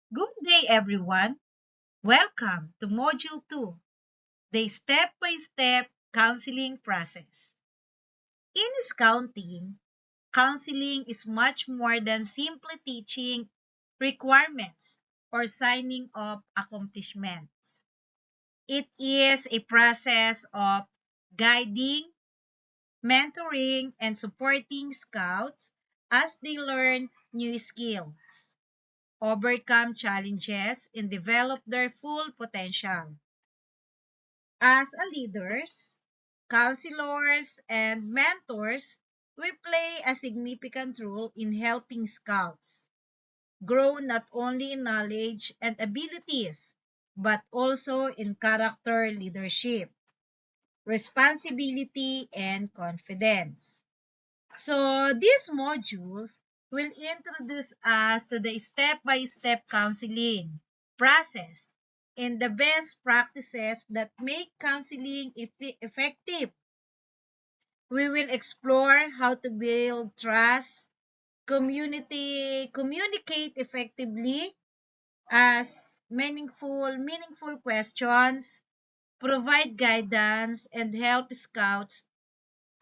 Good day, everyone. Welcome to Module 2, the step-by-step counseling process. In Scouting, counseling is much more than simply teaching requirements or signing up accomplishments. It is a process of guiding, mentoring, and supporting scouts as they learn new skills, overcome challenges, and develop their full potential. As a leaders, counselors, and mentors, we play a significant role in helping scouts grow not only in knowledge and abilities, but also in character, leadership, responsibility, and confidence. So these modules will introduce us to the step-by-step counseling process and the best practices that make counseling effective. We will explore how to build trust, communicate effectively, ask meaningful questions, provide guidance, and help scouts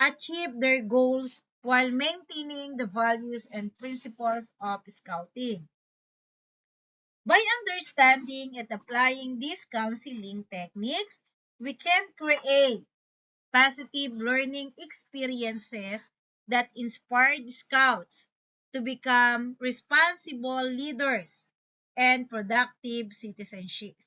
achieve their goals while maintaining the values and principles of Scouting. By understanding and applying these counseling techniques, we can create positive learning experiences that inspire Scouts to become responsible leaders and productive citizens.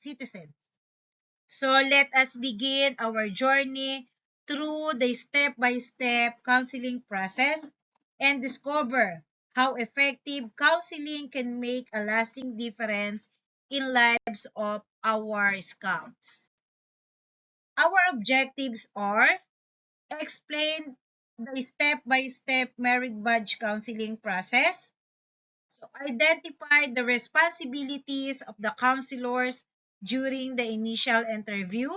So let us begin our journey through the step-by-step counseling process and discover how effective counseling can make a lasting difference in lives of our scouts. Our objectives are explain the step-by-step merit badge counseling process, identify the responsibilities of the counselors during the initial interview,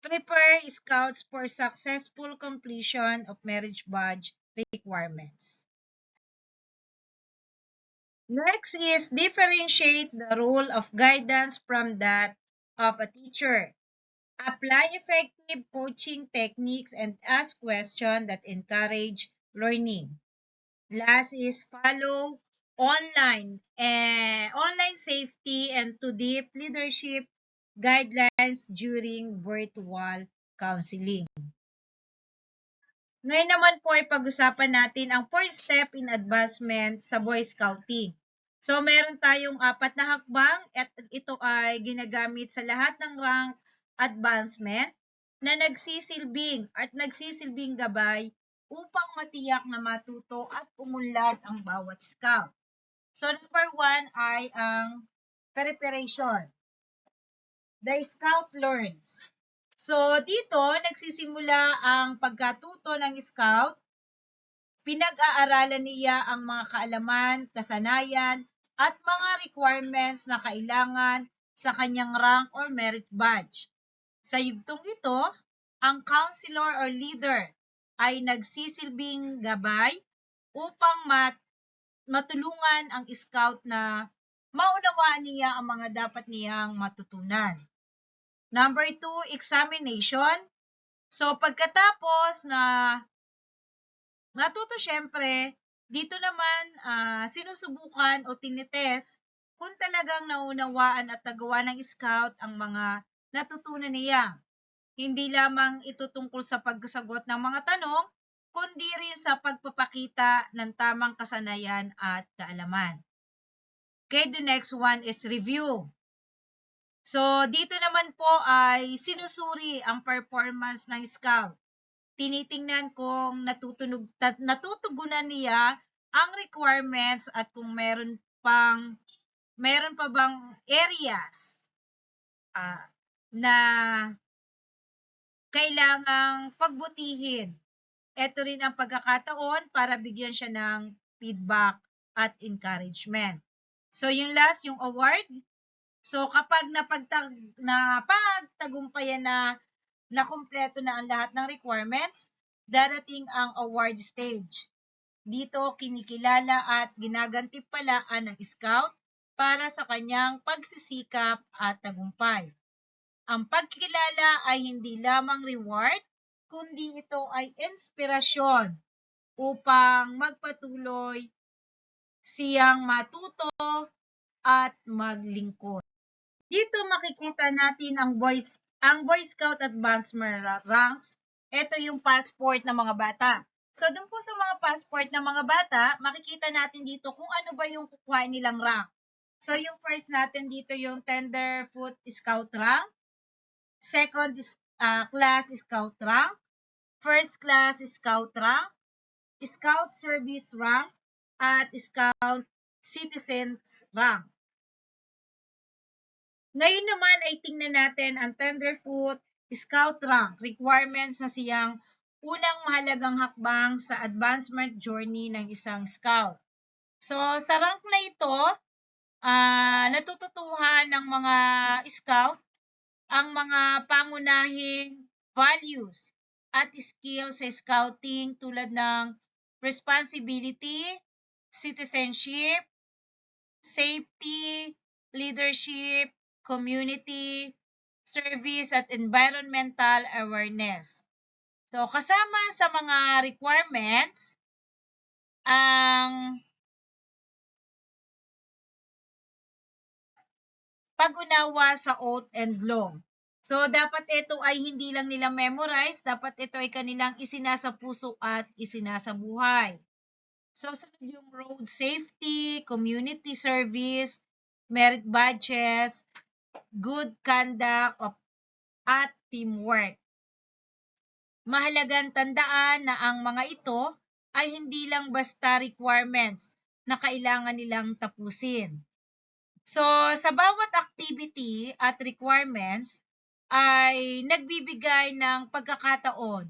prepare scouts for successful completion of marriage badge requirements. Next is differentiate the role of guidance from that of a teacher. Apply effective coaching techniques and ask questions that encourage learning. Last is follow online safety and to deep leadership guidelines during virtual counseling. Ngayon naman po ay pag-usapan natin ang first step in advancement sa Boy Scouting. So meron tayong 4 na hakbang at ito ay ginagamit sa lahat ng rank advancement na nagsisilbing gabay upang matiyak na matuto at umunlad ang bawat scout. So number 1 ay ang preparation. The scout learns. So, dito, nagsisimula ang pagkatuto ng scout. Pinag-aaralan niya ang mga kaalaman, kasanayan, at mga requirements na kailangan sa kanyang rank or merit badge. Sa yugtong ito, ang counselor or leader ay nagsisilbing gabay upang matulungan ang scout na maunawaan niya ang mga dapat niyang matutunan. Number 2, examination. So, pagkatapos na natuto syempre, dito naman sinusubukan o tinitest kung talagang naunawaan at nagawa ng scout ang mga natutunan niya. Hindi lamang ito tungkol sa pagsagot ng mga tanong, kundi rin sa pagpapakita ng tamang kasanayan at kaalaman. Okay, the next one is review. So, dito naman po ay sinusuri ang performance ng scout. Tinitingnan kung natutugunan niya ang requirements at kung meron pa bang areas na kailangang pagbutihin. Ito rin ang pagkakataon para bigyan siya ng feedback at encouragement. So, yung last, yung award. So, kapag napagtagumpayan na nakumpleto na ang lahat ng requirements, darating ang award stage. Dito, kinikilala at ginagantimpalaan ng scout para sa kanyang pagsisikap at tagumpay. Ang pagkilala ay hindi lamang reward, kundi ito ay inspirasyon upang magpatuloy siyang matuto at maglingkod. Dito makikita natin ang Boy Scout Advancement Ranks. Ito yung passport ng mga bata. So, dun po sa mga passport ng mga bata, makikita natin dito kung ano ba yung kukuha nilang rank. So, yung first natin dito yung Tenderfoot Scout rank, second class Scout rank, first class Scout rank, Scout Service rank, at Scout Citizens rank. Ngayon naman ay tingnan natin ang Tenderfoot Scout rank, requirements na siyang unang mahalagang hakbang sa advancement journey ng isang scout. So, sa rank na ito, natututuhan ng mga scout ang mga pangunahing values at skills sa scouting tulad ng responsibility, citizenship, safety, leadership, community, service, at environmental awareness. So, kasama sa mga requirements, ang pag-unawa sa oath and law. So, dapat ito ay hindi lang nila memorize, dapat ito ay kanilang isinasa puso at isinasa buhay. So, sunod yung road safety, community service, merit badges, good conduct, at teamwork. Mahalagang tandaan na ang mga ito ay hindi lang basta requirements na kailangan nilang tapusin. So, sa bawat activity at requirements ay nagbibigay ng pagkakataon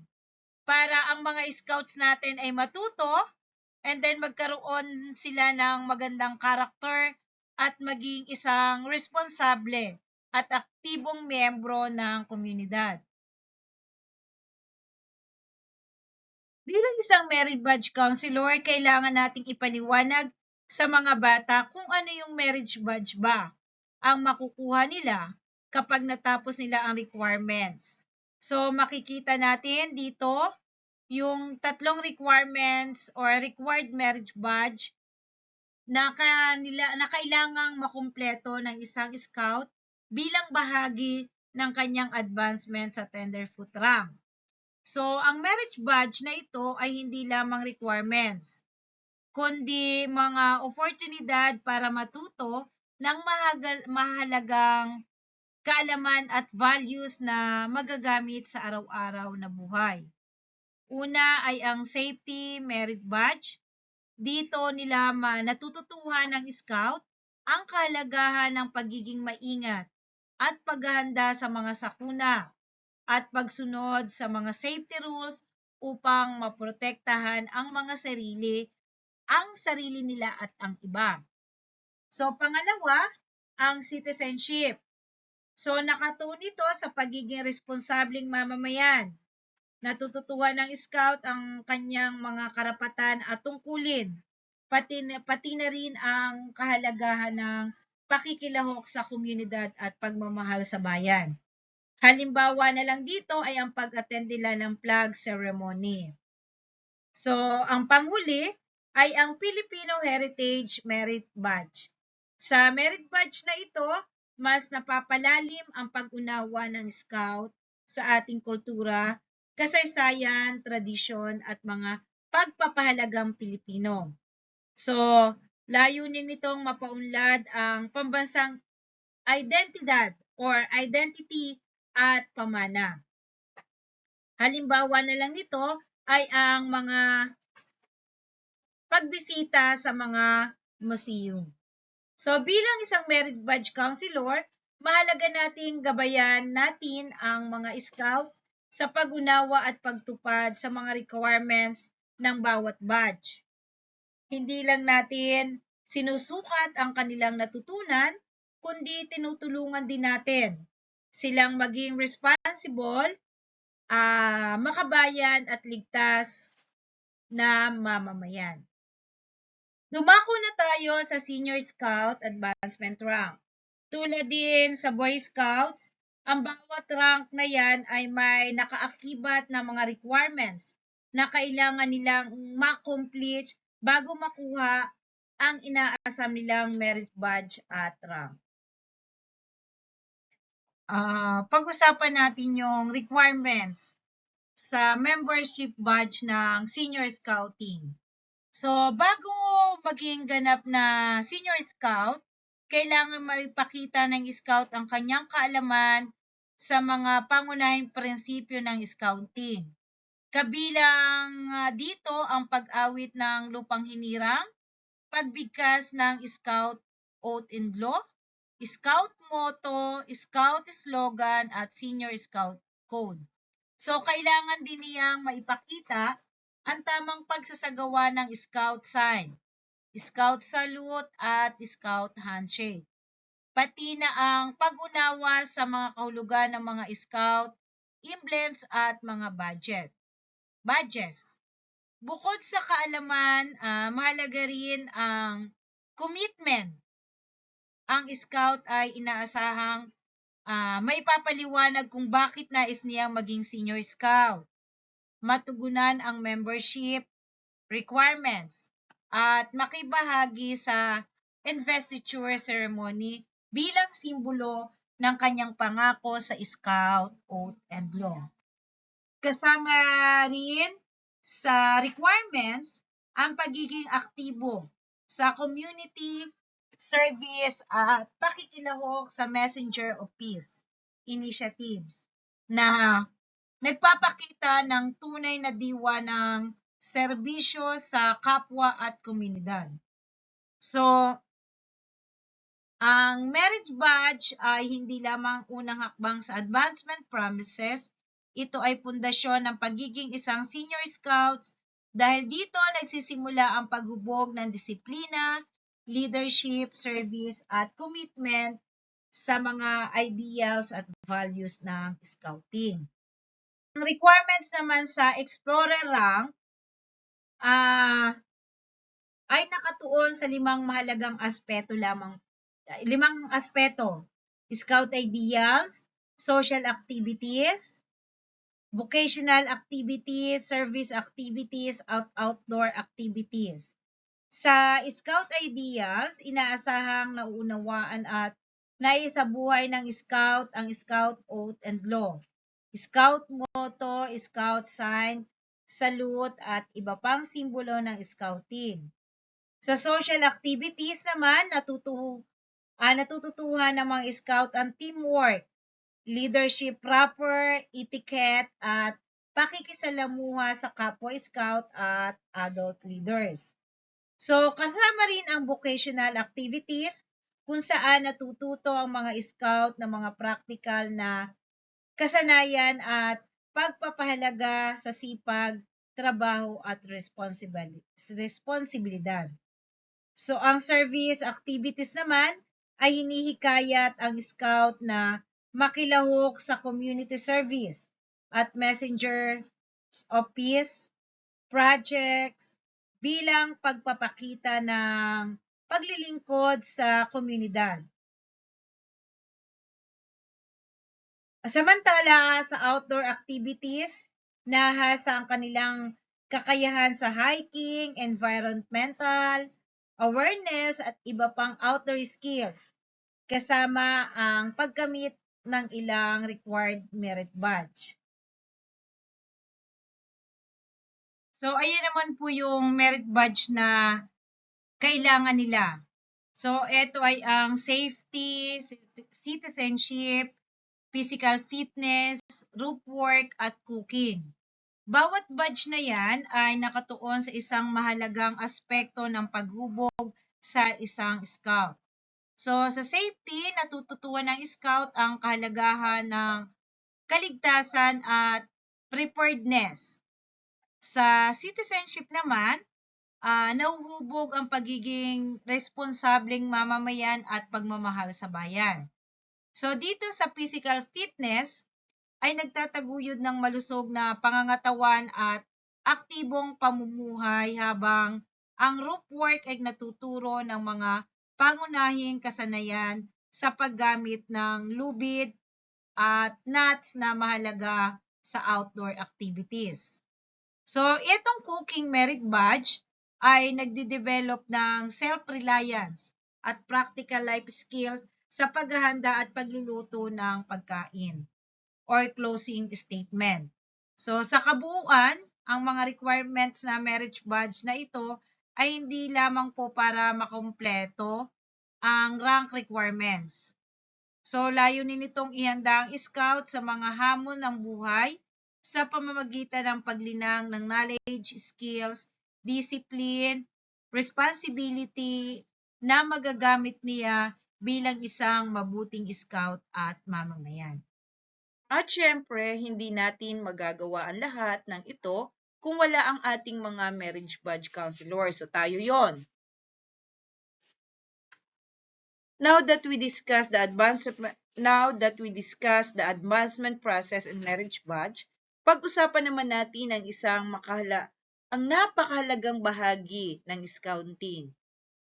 para ang mga scouts natin ay matuto and then magkaroon sila ng magandang karakter at maging isang responsable at aktibong miyembro ng komunidad. Bilang isang Merit Badge Counselor, kailangan nating ipaliwanag sa mga bata kung ano yung Merit Badge ba ang makukuha nila kapag natapos nila ang requirements. So, makikita natin dito yung tatlong requirements or required Merit Badge na kailangang makumpleto ng isang scout bilang bahagi ng kanyang advancement sa Tenderfoot rank. So, ang merit badge na ito ay hindi lamang requirements, kundi mga oportunidad para matuto ng mahalagang kaalaman at values na magagamit sa araw-araw na buhay. Una ay ang safety merit badge. Dito nila natututuhan ng scout ang kahalagahan ng pagiging maingat at paghahanda sa mga sakuna at pagsunod sa mga safety rules upang maprotektahan ang mga sarili nila at ang iba. So, pangalawa, ang citizenship. So, nakatuon ito sa pagiging responsableng mamamayan. Natututuhan ng scout ang kanyang mga karapatan at tungkulin, pati na rin ang kahalagahan ng pakikilahok sa komunidad at pagmamahal sa bayan. Halimbawa na lang dito ay ang pag-attend nila ng flag ceremony. So, ang panghuli ay ang Filipino Heritage Merit Badge. Sa Merit Badge na ito, mas napapalalim ang pag-unawa ng scout sa ating kultura, kasaysayan, tradisyon at mga pagpapahalagang Pilipino. So, layunin nitong mapaunlad ang pambansang identidad or identity at pamana. Halimbawa na lang nito ay ang mga pagbisita sa mga museum. So bilang isang Merit Badge Counselor, mahalaga nating gabayan natin ang mga scouts sa pag-unawa at pagtupad sa mga requirements ng bawat badge. Hindi lang natin sinusukat ang kanilang natutunan, kundi tinutulungan din natin silang maging responsible, makabayan at ligtas na mamamayan. Dumako na tayo sa Senior Scout Advancement Rank. Tulad din sa Boy Scouts, ang bawat rank na yan ay may nakaakibat na mga requirements na kailangan nilang ma-complete bago makuha ang inaasam nilang merit badge at rank. Pag-usapan natin yung requirements sa membership badge ng Senior Scouting. So, bago maging ganap na Senior Scout, kailangan maipakita ng Scout ang kanyang kaalaman sa mga pangunahing prinsipyo ng Scouting. Kabilang dito ang pag-awit ng lupang hinirang, pagbigkas ng Scout Oath and Law, Scout Motto, Scout Slogan at Senior Scout Code. So, kailangan din niyang maipakita ang tamang pagsasagawa ng Scout Sign, Scout Salute at Scout Handshake. Pati na ang pag-unawa sa mga kahulugan ng mga Scout, emblems at mga badges. Bukod sa kaalaman, mahalaga rin ang commitment. Ang Scout ay inaasahang maipapaliwanag kung bakit nais niyang maging Senior Scout, matugunan ang membership requirements, at makibahagi sa investiture ceremony bilang simbolo ng kanyang pangako sa Scout Oath and Law. Kasama rin sa requirements ang pagiging aktibo sa community service at pakikilahok sa Messenger of Peace initiatives na nagpapakita ng tunay na diwa ng serbisyo sa kapwa at komunidad. So, ang marriage badge ay hindi lamang unang hakbang sa advancement promises. Ito ay pundasyon ng pagiging isang Senior Scouts dahil dito nagsisimula ang paghubog ng disiplina, leadership, service, at commitment sa mga ideals at values ng Scouting. Ang requirements naman sa Explorer rank ay nakatuon sa limang aspeto. Scout ideals, social activities, vocational activities, service activities, at outdoor activities. Sa Scout ideals, inaasahang nauunawaan at naisabuhay ng Scout ang Scout Oath and Law, Scout Motto, Scout Sign, Salute, at iba pang simbolo ng Scouting. Sa social activities naman, natututuhan ng mga Scout ang teamwork, leadership proper, etiquette, at pakikisalamuha sa kapwa Scout at adult leaders. So, kasama rin ang vocational activities kung saan natututo ang mga Scout ng mga practical na kasanayan at pagpapahalaga sa sipag, trabaho at responsibilidad. So, ang service activities naman ay hinihikayat ang Scout na makilahok sa community service at messenger of peace projects bilang pagpapakita ng paglilingkod sa komunidad. Samantala, sa outdoor activities, nahasa ang kanilang kakayahan sa hiking, environmental awareness at iba pang outdoor skills, kasama ang pagkamit ng ilang required merit badge. So, ayan naman po yung merit badge na kailangan nila. So, ito ay ang safety, citizenship, physical fitness, group work, at cooking. Bawat badge na yan ay nakatuon sa isang mahalagang aspekto ng paghubog sa isang Scout. So, sa safety, natututuan ng Scout ang kahalagahan ng kaligtasan at preparedness. Sa citizenship naman, nahuhubog ang pagiging responsableng mamamayan at pagmamahal sa bayan. So dito sa physical fitness ay nagtataguyod ng malusog na pangangatawan at aktibong pamumuhay habang Ang group work ay natuturo ng mga pangunahing kasanayan sa paggamit ng lubid at nuts na mahalaga sa outdoor activities. So, itong Cooking Merit Badge ay nagde-develop ng self-reliance at practical life skills sa paghahanda at pagluluto ng pagkain or closing statement. So, sa kabuuan, ang mga requirements na marriage badge na ito ay hindi lamang po para makumpleto ang rank requirements. So, layunin nitong ihanda ang scout sa mga hamon ng buhay sa pamamagitan ng paglinang ng knowledge, skills, discipline, responsibility na magagamit niya bilang isang mabuting scout at mamamayan. At syempre, hindi natin magagawa ang lahat ng ito kung wala ang ating mga marriage badge counselor. So tayo yon. Now that we discuss the advancement process in marriage badge, pag-usapan naman natin ang napakahalagang bahagi ng scouting,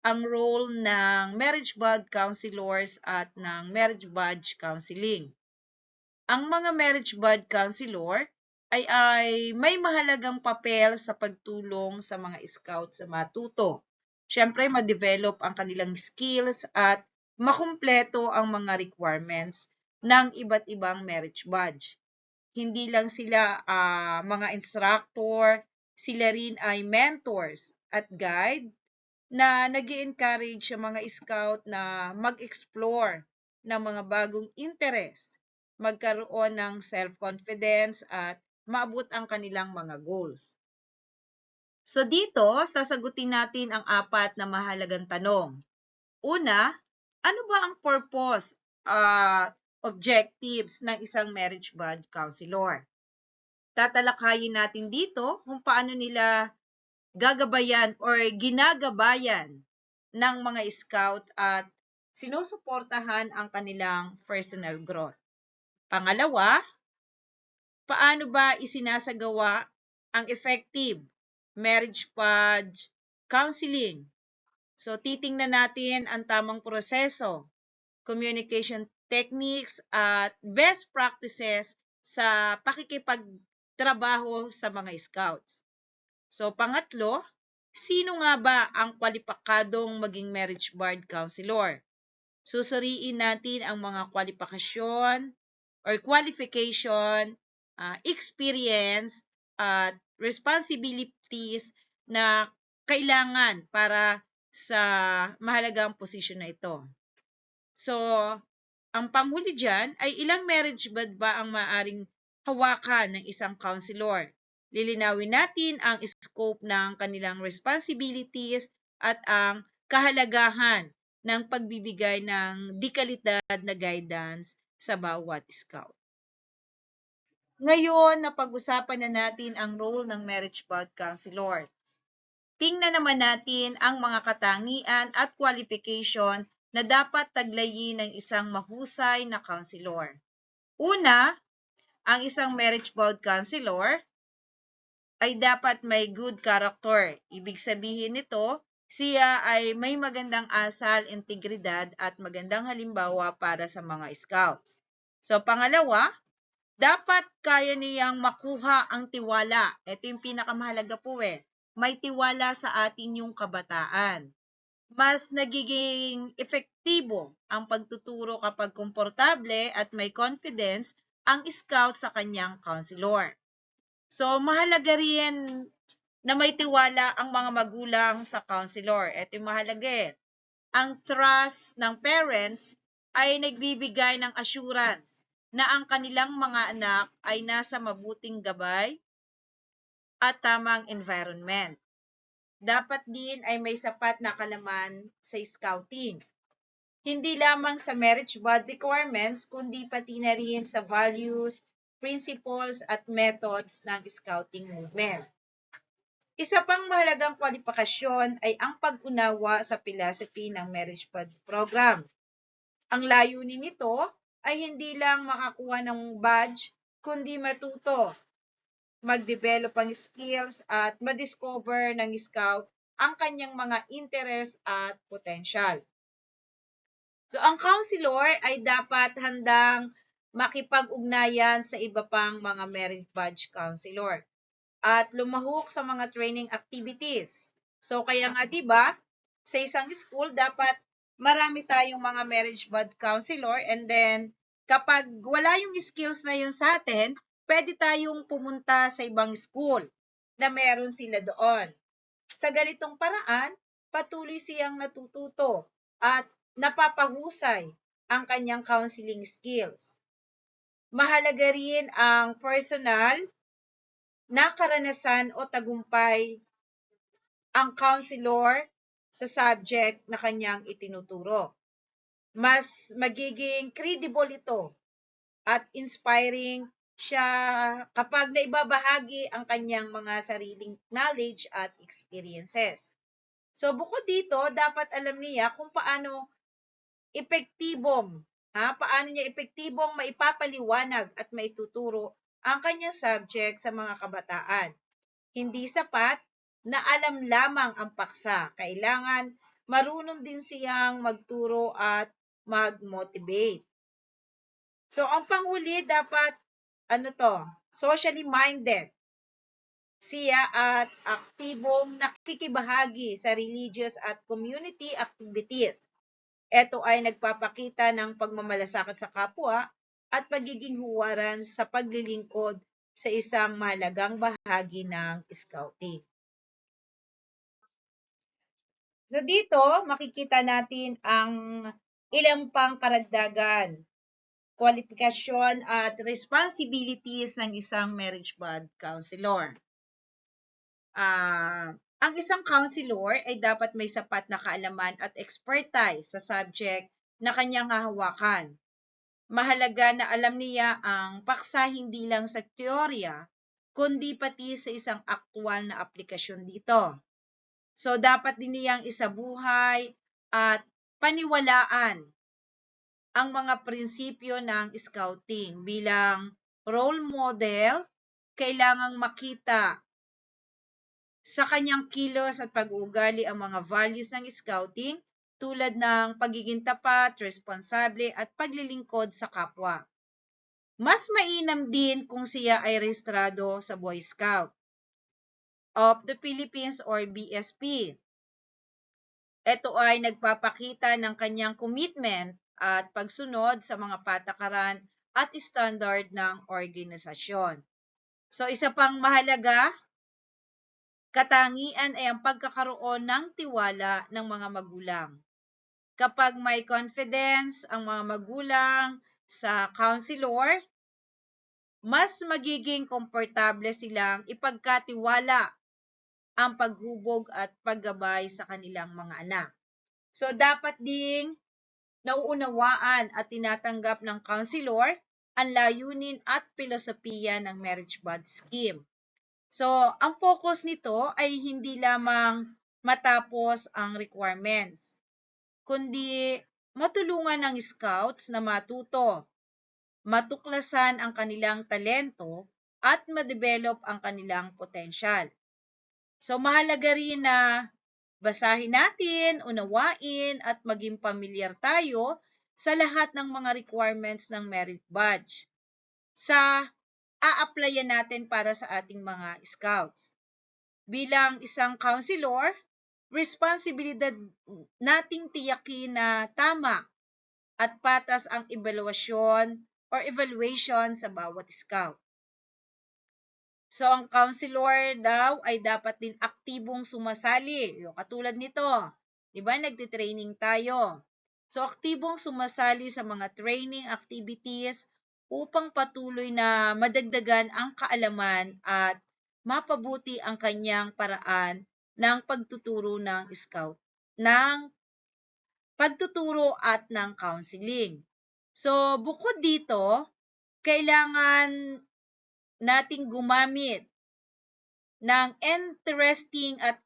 ang role ng marriage badge counselors at ng marriage badge counseling. Ang mga marriage badge counselor ay may mahalagang papel sa pagtulong sa mga scout sa matuto. Siyempre, ma-develop ang kanilang skills at makumpleto ang mga requirements ng iba't ibang marriage badge. Hindi lang sila mga instructor, sila rin ay mentors at guide na nag-i-encourage sa mga scout na mag-explore ng mga bagong interest, magkaroon ng self-confidence at maabot ang kanilang mga goals. So dito, sasagutin natin ang 4 na mahalagang tanong. Una, ano ba ang purpose, objectives ng isang marriage badge counselor? Tatalakayin natin dito kung paano nila gagabayan or ginagabayan ng mga scout at sinusuportahan ang kanilang personal growth. Pangalawa, paano ba isinasagawa ang effective marriage badge counseling? So, titingnan natin ang tamang proseso, communication techniques at best practices sa pakikipagtrabaho sa mga scouts. So, pangatlo, sino nga ba ang kwalipikadong maging marriage badge counselor? Susuriin natin ang mga kwalifikasyon or qualification, experience, at responsibilities na kailangan para sa mahalagang posisyon na ito. So, ang panghuli dyan ay ilang marriage badge ba ang maaaring hawakan ng isang counselor? Lilinawin natin ang scope ng kanilang responsibilities at ang kahalagahan ng pagbibigay ng dekalidad na guidance sa bawat scout. Ngayon, napag-usapan na natin ang role ng marriage badge counselor. Tingnan naman natin ang mga katangian at qualification na dapat taglayin ng isang mahusay na counselor. Una, ang isang marriage badge counselor ay dapat may good character. Ibig sabihin nito, siya ay may magandang asal, integridad at magandang halimbawa para sa mga scouts. So, pangalawa, dapat kaya niyang makuha ang tiwala. Ito yung pinakamahalaga po May tiwala sa atin yung kabataan. Mas nagiging epektibo ang pagtuturo kapag komportable at may confidence ang scout sa kanyang counselor. So, mahalaga rin na may tiwala ang mga magulang sa counselor. Ito yung mahalaga Ang trust ng parents ay nagbibigay ng assurance na ang kanilang mga anak ay nasa mabuting gabay at tamang environment. Dapat din ay may sapat na kalaman sa scouting. Hindi lamang sa marriage badge requirements, kundi pati na rin sa values, principles at methods ng scouting movement. Isa pang mahalagang kwalifikasyon ay ang pag-unawa sa philosophy ng marriage badge program. Ang layunin nito ay hindi lang makakuha ng badge, kundi matuto, mag-develop ang skills at ma-discover ng scout ang kanyang mga interes at potential. So, ang counselor ay dapat handang makipag-ugnayan sa iba pang mga merit badge counselor at lumahok sa mga training activities. So, kaya nga 'di ba, sa isang school dapat marami tayong mga marriage badge counselor, and then kapag wala yung skills na yun sa atin, pwede tayong pumunta sa ibang school na meron sila doon. Sa ganitong paraan, patuloy siyang natututo at napapahusay ang kanyang counseling skills. Mahalaga rin ang personal na karanasan o tagumpay ang counselor sa subject na kanyang itinuturo. Mas magiging credible ito at inspiring siya kapag naibabahagi ang kanyang mga sariling knowledge at experiences. So bukod dito, dapat alam niya kung paano paano niya epektibong maipapaliwanag at maituturo ang kanyang subject sa mga kabataan. Hindi sapat na alam lamang ang paksa. Kailangan marunong din siyang magturo at mag-motivate. So, ang panghuli dapat, socially minded siya at aktibong nakikibahagi sa religious at community activities. Ito ay nagpapakita ng pagmamalasakit sa kapwa at pagiging huwaran sa paglilingkod sa isang mahalagang bahagi ng Scouting. So dito, makikita natin ang ilang pang karagdagan, kwalifikasyon at responsibilities ng isang marriage bond counselor. Ang isang counselor ay dapat may sapat na kaalaman at expertise sa subject na kanyang hahawakan. Mahalaga na alam niya ang paksa hindi lang sa teorya, kundi pati sa isang aktwal na aplikasyon dito. So, dapat din niyang isabuhay at paniwalaan ang mga prinsipyo ng Scouting bilang role model. Kailangang makita sa kanyang kilos at pag-uugali ang mga values ng Scouting tulad ng pagiging tapat, responsable at paglilingkod sa kapwa. Mas mainam din kung siya ay rehistrado sa Boy Scout of the Philippines or BSP. Ito ay nagpapakita ng kanyang commitment at pagsunod sa mga patakaran at standard ng organisasyon. So, isa pang mahalaga, katangian ay ang pagkakaroon ng tiwala ng mga magulang. Kapag may confidence ang mga magulang sa counselor, mas magiging komportable silang ipagkatiwala ang paghubog at paggabay sa kanilang mga anak. So, dapat ding nauunawaan at tinatanggap ng counselor ang layunin at filosofiya ng marriage bond scheme. So, ang focus nito ay hindi lamang matapos ang requirements, kundi matulungan ng scouts na matuto, matuklasan ang kanilang talento, at ma-develop ang kanilang potential. So, mahalaga rin na basahin natin, unawain, at maging pamilyar tayo sa lahat ng mga requirements ng merit badge sa a-applyan natin para sa ating mga scouts. Bilang isang counselor, responsibilidad nating tiyakin na tama at patas ang evaluation sa bawat scout. So, ang counselor daw ay dapat din aktibong sumasali. Katulad nito, di ba, nagtitraining tayo. So, aktibong sumasali sa mga training activities upang patuloy na madagdagan ang kaalaman at mapabuti ang kanyang paraan ng pagtuturo ng scout, ng pagtuturo at ng counseling. So, bukod dito, kailangan nating gumamit ng interesting at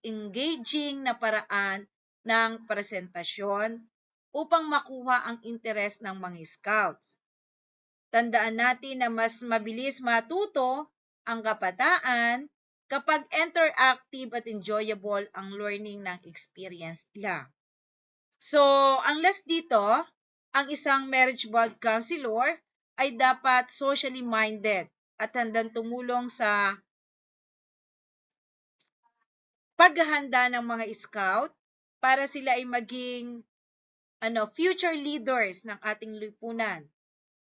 engaging na paraan ng presentasyon upang makuha ang interes ng mga scouts. Tandaan natin na mas mabilis matuto ang kabataan kapag interactive at enjoyable ang learning ng experience nila. So, ang last dito, ang isang marriage board counselor ay dapat socially minded at handang tumulong sa paghahanda ng mga scout para sila ay maging future leaders ng ating lipunan.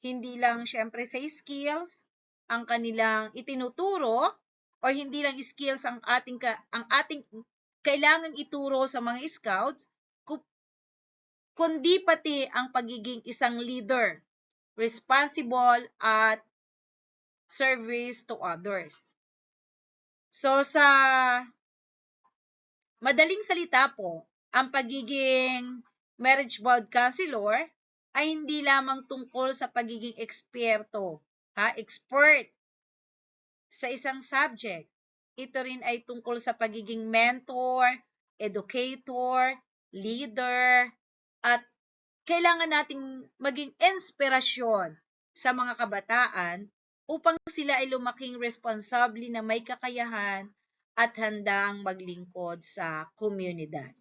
Hindi lang syempre sa skills ang kanilang itinuturo o hindi lang skills ang ating kailangang ituro sa mga scouts, kundi pati ang pagiging isang leader, responsible at service to others. So sa madaling salita po, ang pagiging marriage board counselor ay hindi lamang tungkol sa pagiging expert sa isang subject. Ito rin ay tungkol sa pagiging mentor, educator, leader, at kailangan nating maging inspirasyon sa mga kabataan upang sila ay lumaking responsable na may kakayahan at handang maglingkod sa komunidad.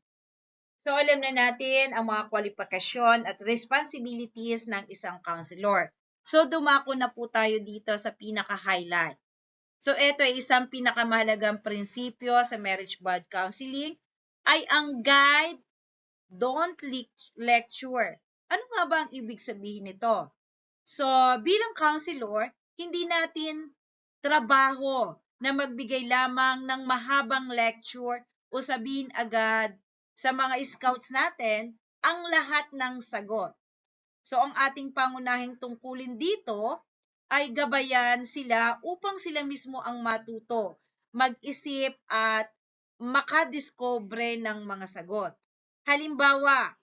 So alam na natin ang mga kwalifikasyon at responsibilities ng isang counselor. So dumako na po tayo dito sa pinaka-highlight. So ito ay isang pinakamahalagang prinsipyo sa marriage board counseling ay ang guide, don't lecture. Ano nga ba ang ibig sabihin nito? So bilang counselor, hindi natin trabaho na magbigay lamang ng mahabang lecture o sabihin agad sa mga scouts natin ang lahat ng sagot. So ang ating pangunahing tungkulin dito ay gabayan sila upang sila mismo ang matuto, mag-isip at makadiscover ng mga sagot. Halimbawa,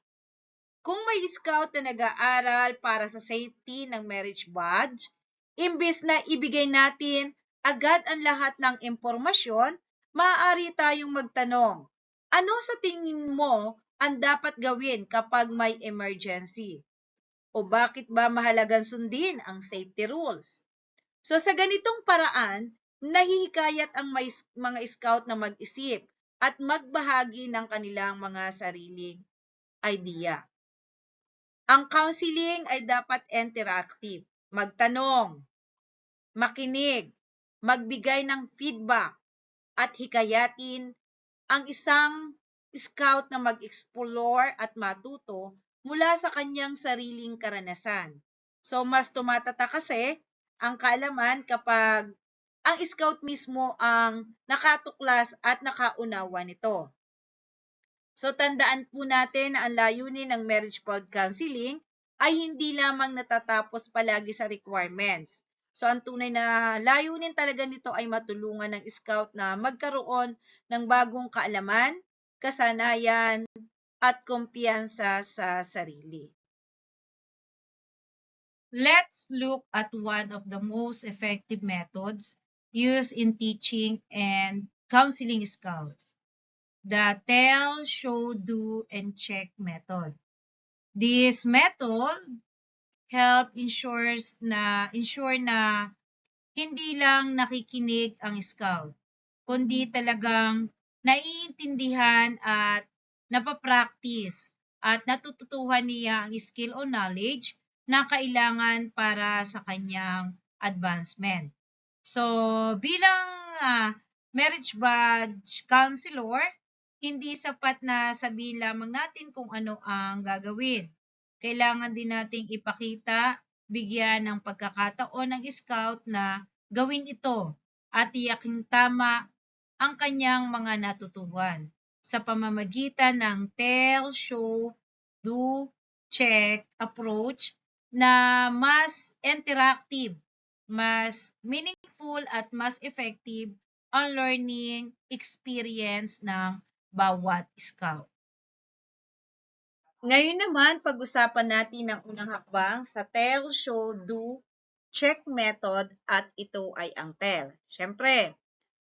kung may scout na nag-aaral para sa safety ng marriage badge, imbes na ibigay natin agad ang lahat ng impormasyon, maaari tayong magtanong, ano sa tingin mo ang dapat gawin kapag may emergency? O bakit ba mahalagang sundin ang safety rules? So sa ganitong paraan, nahihikayat ang mga scout na mag-isip at magbahagi ng kanilang mga sariling idea. Ang counseling ay dapat interactive, magtanong, makinig, magbigay ng feedback, at hikayatin ang isang scout na mag-explore at matuto mula sa kanyang sariling karanasan. So mas tumatata kasi ang kaalaman kapag ang scout mismo ang nakatuklas at nakaunawa nito. So tandaan po natin na ang layunin ng marriage board counseling ay hindi lamang natatapos palagi sa requirements. So ang tunay na layunin talaga nito ay matulungan ng scout na magkaroon ng bagong kaalaman, kasanayan, at kumpiyansa sa sarili. Let's look at one of the most effective methods used in teaching and counseling scouts, the tell, show, do, and check method. This method ensure na hindi lang nakikinig ang scout, kundi talagang naiintindihan at napapractice at natututuhan niya ang skill o knowledge na kailangan para sa kanyang advancement. So, bilang marriage badge counselor, hindi sapat na sabihin lamang natin kung ano ang gagawin. Kailangan din nating ipakita, bigyan ng pagkakataon ng scout na gawin ito at tiyaking tama ang kanyang mga natutuhan sa pamamagitan ng tell, show, do, check approach na mas interactive, mas meaningful at mas effective ang learning experience ng bawat scout. Ngayon naman, pag-usapan natin ang unang hakbang sa tell, show, do, check method at ito ay ang tell. Siyempre,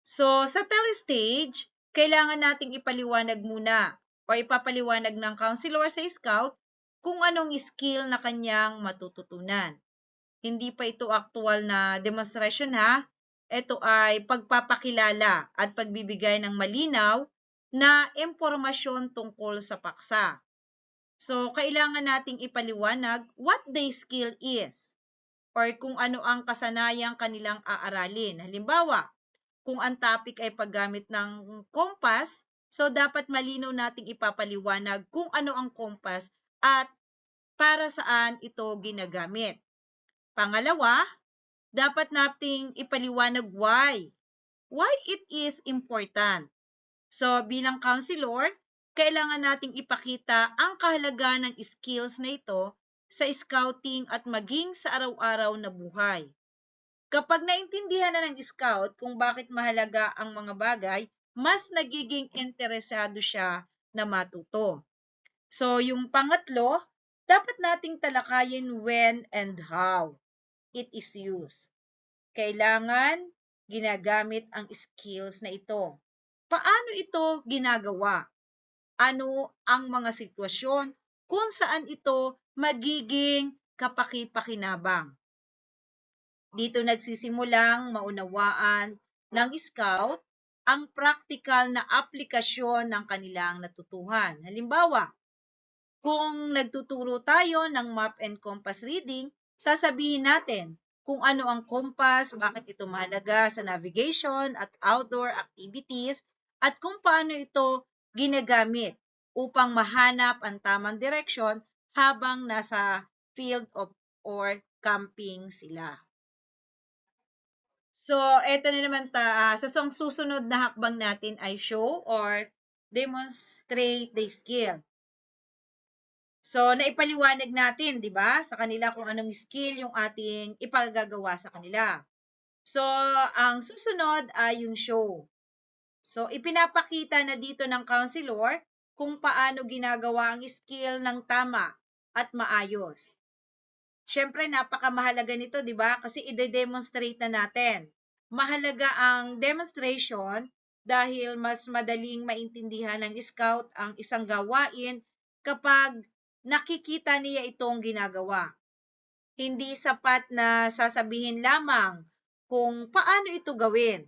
so sa tell stage, kailangan nating ipaliwanag muna o ipapaliwanag ng counselor sa scout kung anong skill na kanyang matututunan. Hindi pa ito actual na demonstration ha. ito ay pagpapakilala at pagbibigay ng malinaw na impormasyon tungkol sa paksa. So, kailangan nating ipaliwanag what the skill is or kung ano ang kasanayang kanilang aaralin. Halimbawa, kung ang topic ay paggamit ng compass, so dapat malinaw nating ipapaliwanag kung ano ang compass at para saan ito ginagamit. Pangalawa, dapat nating ipaliwanag why it is important. So, bilang counselor, kailangan nating ipakita ang kahalagaan ng skills na ito sa scouting at maging sa araw-araw na buhay. Kapag naintindihan na ng scout kung bakit mahalaga ang mga bagay, mas nagiging interesado siya na matuto. So, yung pangatlo, dapat nating talakayin when and how it is used. Kailangan ginagamit ang skills na ito. Paano ito ginagawa? Ano ang mga sitwasyon kung saan ito magiging kapaki-pakinabang? Dito nagsisimulang maunawaan ng scout ang practical na aplikasyon ng kanilang natutuhan. Halimbawa, kung nagtuturo tayo ng map and compass reading, sasabihin natin kung ano ang compass, bakit ito mahalaga sa navigation at outdoor activities, at kung paano ito ginagamit upang mahanap ang tamang direksyon habang nasa field or camping sila. So, eto na naman sa susunod na hakbang natin ay show or demonstrate the skill. So, naipaliwanag natin, di ba, sa kanila kung anong skill yung ating ipagagawa sa kanila. So, ang susunod ay yung show. So, ipinapakita na dito ng counselor kung paano ginagawa ang skill ng tama at maayos. Siyempre, napakamahalaga nito, di ba? Kasi i-demonstrate na natin. Mahalaga ang demonstration dahil mas madaling maintindihan ng scout ang isang gawain kapag nakikita niya itong ginagawa. Hindi sapat na sasabihin lamang kung paano ito gawin.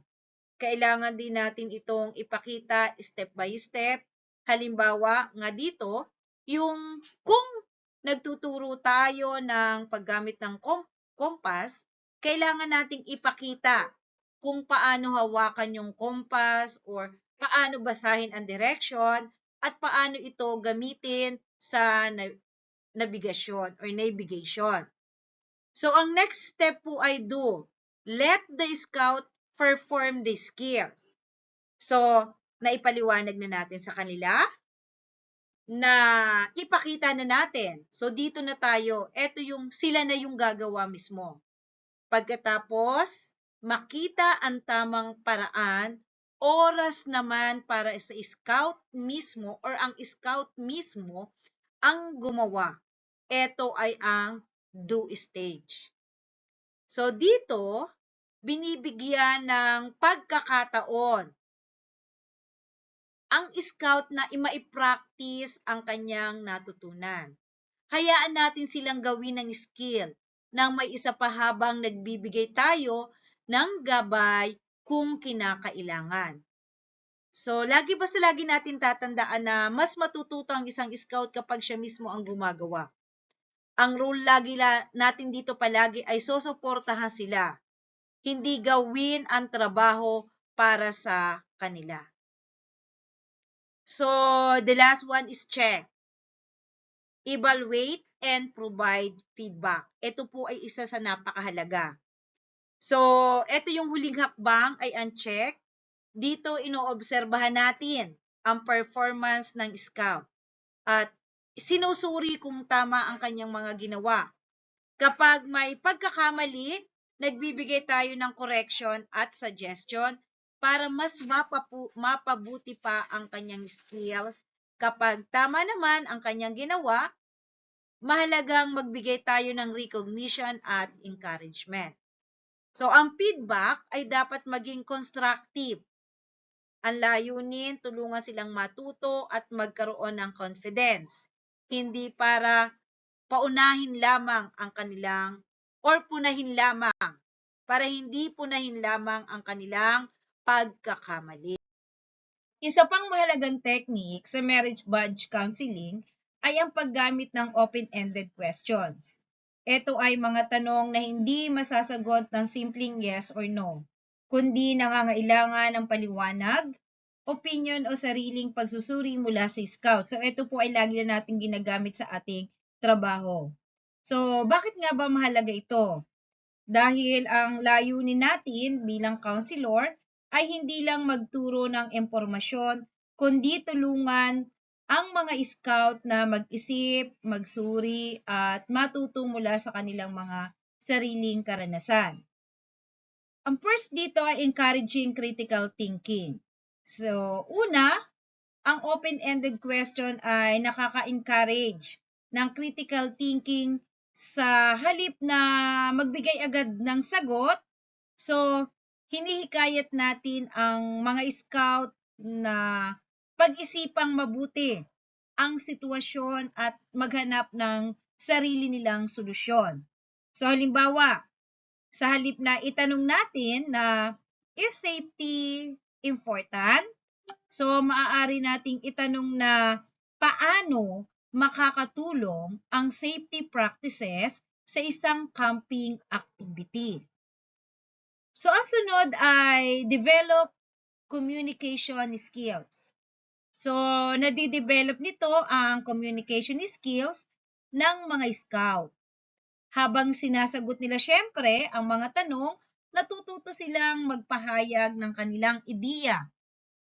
Kailangan din natin itong ipakita step by step. Halimbawa nga dito, yung kung nagtuturo tayo ng paggamit ng compass, kailangan nating ipakita kung paano hawakan yung compass or paano basahin ang direction at paano ito gamitin sa navigation or navigation. So, ang next step po ay do. Let the scout perform the skills. So, naipaliwanag na natin sa kanila na ipakita na natin. So, dito na tayo. Ito yung sila na yung gagawa mismo. Pagkatapos, makita ang tamang paraan, oras naman para sa scout mismo or ang scout mismo ang gumawa. Ito ay ang do stage. So, dito, binibigyan ng pagkakataon ang scout na ima-practice ang kanyang natutunan. Hayaan natin silang gawin ng skill nang may isa pa habang nagbibigay tayo ng gabay kung kinakailangan. So, lagi natin tatandaan na mas matututo ang isang scout kapag siya mismo ang gumagawa. Ang role lagi natin dito palagi ay susuportahan sila. Hindi gawin ang trabaho para sa kanila. So, the last one is check. Evaluate and provide feedback. Ito po ay isa sa napakahalaga. So, ito yung huling hakbang ay ang check. Dito inoobserbahan natin ang performance ng scout at sinusuri kung tama ang kanyang mga ginawa. Kapag may pagkakamali, nagbibigay tayo ng correction at suggestion para mas mapabuti pa ang kanyang skills. Kapag tama naman ang kanyang ginawa, mahalagang magbigay tayo ng recognition at encouragement. So, ang feedback ay dapat maging constructive. Ang layunin, tulungan silang matuto at magkaroon ng confidence. Hindi para paunahin lamang ang kanilang or punahin lamang para hindi punahin lamang ang kanilang pagkakamali. Isa pang mahalagang technique sa marriage badge counseling ay ang paggamit ng open-ended questions. Ito ay mga tanong na hindi masasagot ng simpleng yes or no, kundi nangangailangan ng paliwanag, opinion o sariling pagsusuri mula sa scout. So ito po ay lagi na natin ginagamit sa ating trabaho. So bakit nga ba mahalaga ito? Dahil ang layunin natin bilang counselor ay hindi lang magturo ng impormasyon, kundi tulungan ang mga scout na mag-isip, magsuri, at matuto mula sa kanilang mga sariling karanasan. Ang first dito ay encouraging critical thinking. So, una, ang open-ended question ay nakaka-encourage ng critical thinking sa halip na magbigay agad ng sagot. So, hinihikayat natin ang mga scout na pag-isipang mabuti ang sitwasyon at maghanap ng sarili nilang solusyon. So, halimbawa, sa halip na itanong natin na, is safety important? So, maaari nating itanong na paano makakatulong ang safety practices sa isang camping activity. So, ang sunod ay develop communication skills. So, nadidevelop nito ang communication skills ng mga scout. Habang sinasagot nila syempre ang mga tanong, natututo silang magpahayag ng kanilang ideya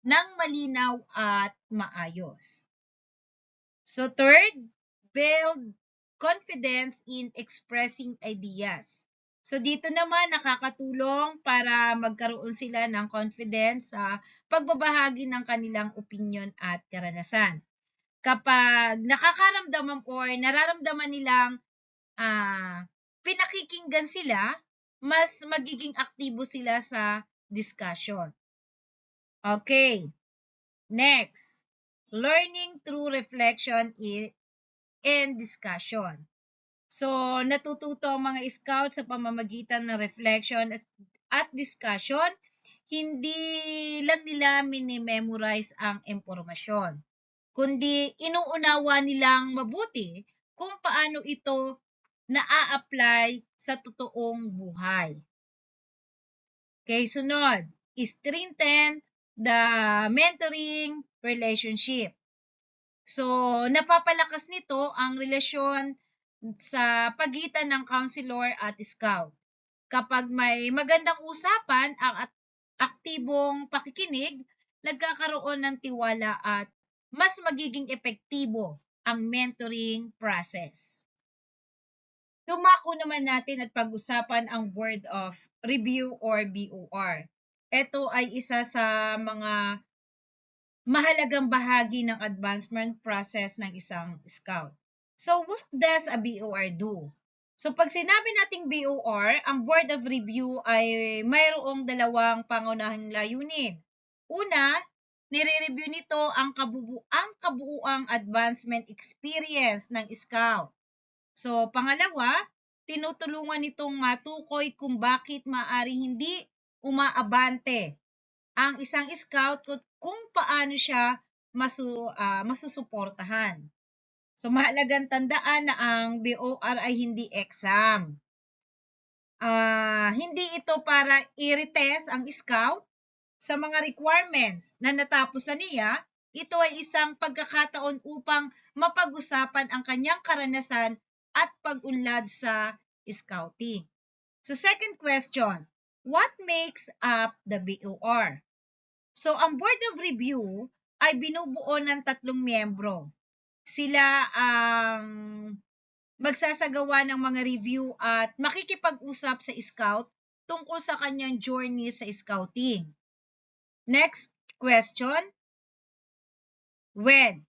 ng malinaw at maayos. So third, build confidence in expressing ideas. So dito naman nakakatulong para magkaroon sila ng confidence sa pagbabahagi ng kanilang opinion at karanasan. Kapag nakakaramdaman or nararamdaman nilang pinakikinggan sila, mas magiging aktibo sila sa discussion. Okay. Next, learning through reflection and discussion. So, natututo ang mga scout sa pamamagitan ng reflection at discussion. Hindi lang nila minimemorize ang impormasyon, kundi inuunawa nilang mabuti kung paano ito na-a-apply sa totoong buhay. Okay, sunod, strengthen the mentoring relationship. So, napapalakas nito ang relasyon sa pagitan ng counselor at scout. Kapag may magandang usapan at aktibong pakikinig, nagkakaroon ng tiwala at mas magiging epektibo ang mentoring process. Dumako naman natin at pag-usapan ang Board of Review or BOR. Ito ay isa sa mga mahalagang bahagi ng advancement process ng isang scout. So, what does a BOR do? So, pag sinabi nating BOR, ang Board of Review ay mayroong dalawang pangunahing layunin. Una, nire-review nito ang kabuuang advancement experience ng scout. So, pangalawa, tinutulungan nitong matukoy kung bakit maaring hindi umaabante ang isang scout kung paano siya masusuportahan. So, mahalagang tandaan na ang BOR ay hindi exam. Hindi ito para i-retest ang scout sa mga requirements na natapos na niya. Ito ay isang pagkakataon upang mapag-usapan ang kanyang karanasan at pag-unlad sa scouting. So, second question, what makes up the BOR? So, ang Board of Review ay binubuo ng 3 miyembro. Sila ang magsasagawa ng mga review at makikipag-usap sa scout tungkol sa kanyang journey sa scouting. Next question, when?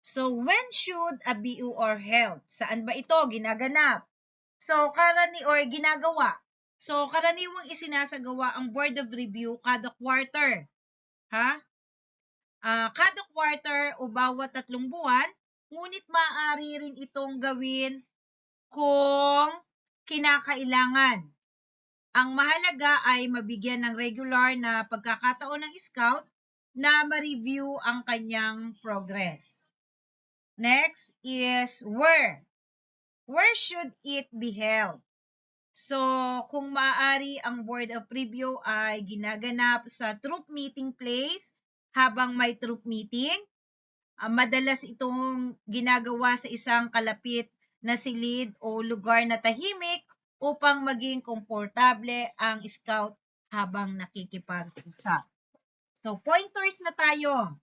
So, when should a BOR held? Saan ba ito ginaganap? So, ginagawa. So, karaniwang isinasagawa ang Board of Review kada quarter. Kada quarter o bawat 3 buwan, ngunit maaari rin itong gawin kung kinakailangan. Ang mahalaga ay mabigyan ng regular na pagkakataon ng scout na ma-review ang kanyang progress. Next is where. Where should it be held? So, kung maaari, ang board of review ay ginaganap sa troop meeting place habang may troop meeting. Madalas itong ginagawa sa isang kalapit na silid o lugar na tahimik upang maging komportable ang scout habang nakikipag-usap. So, pointers na tayo.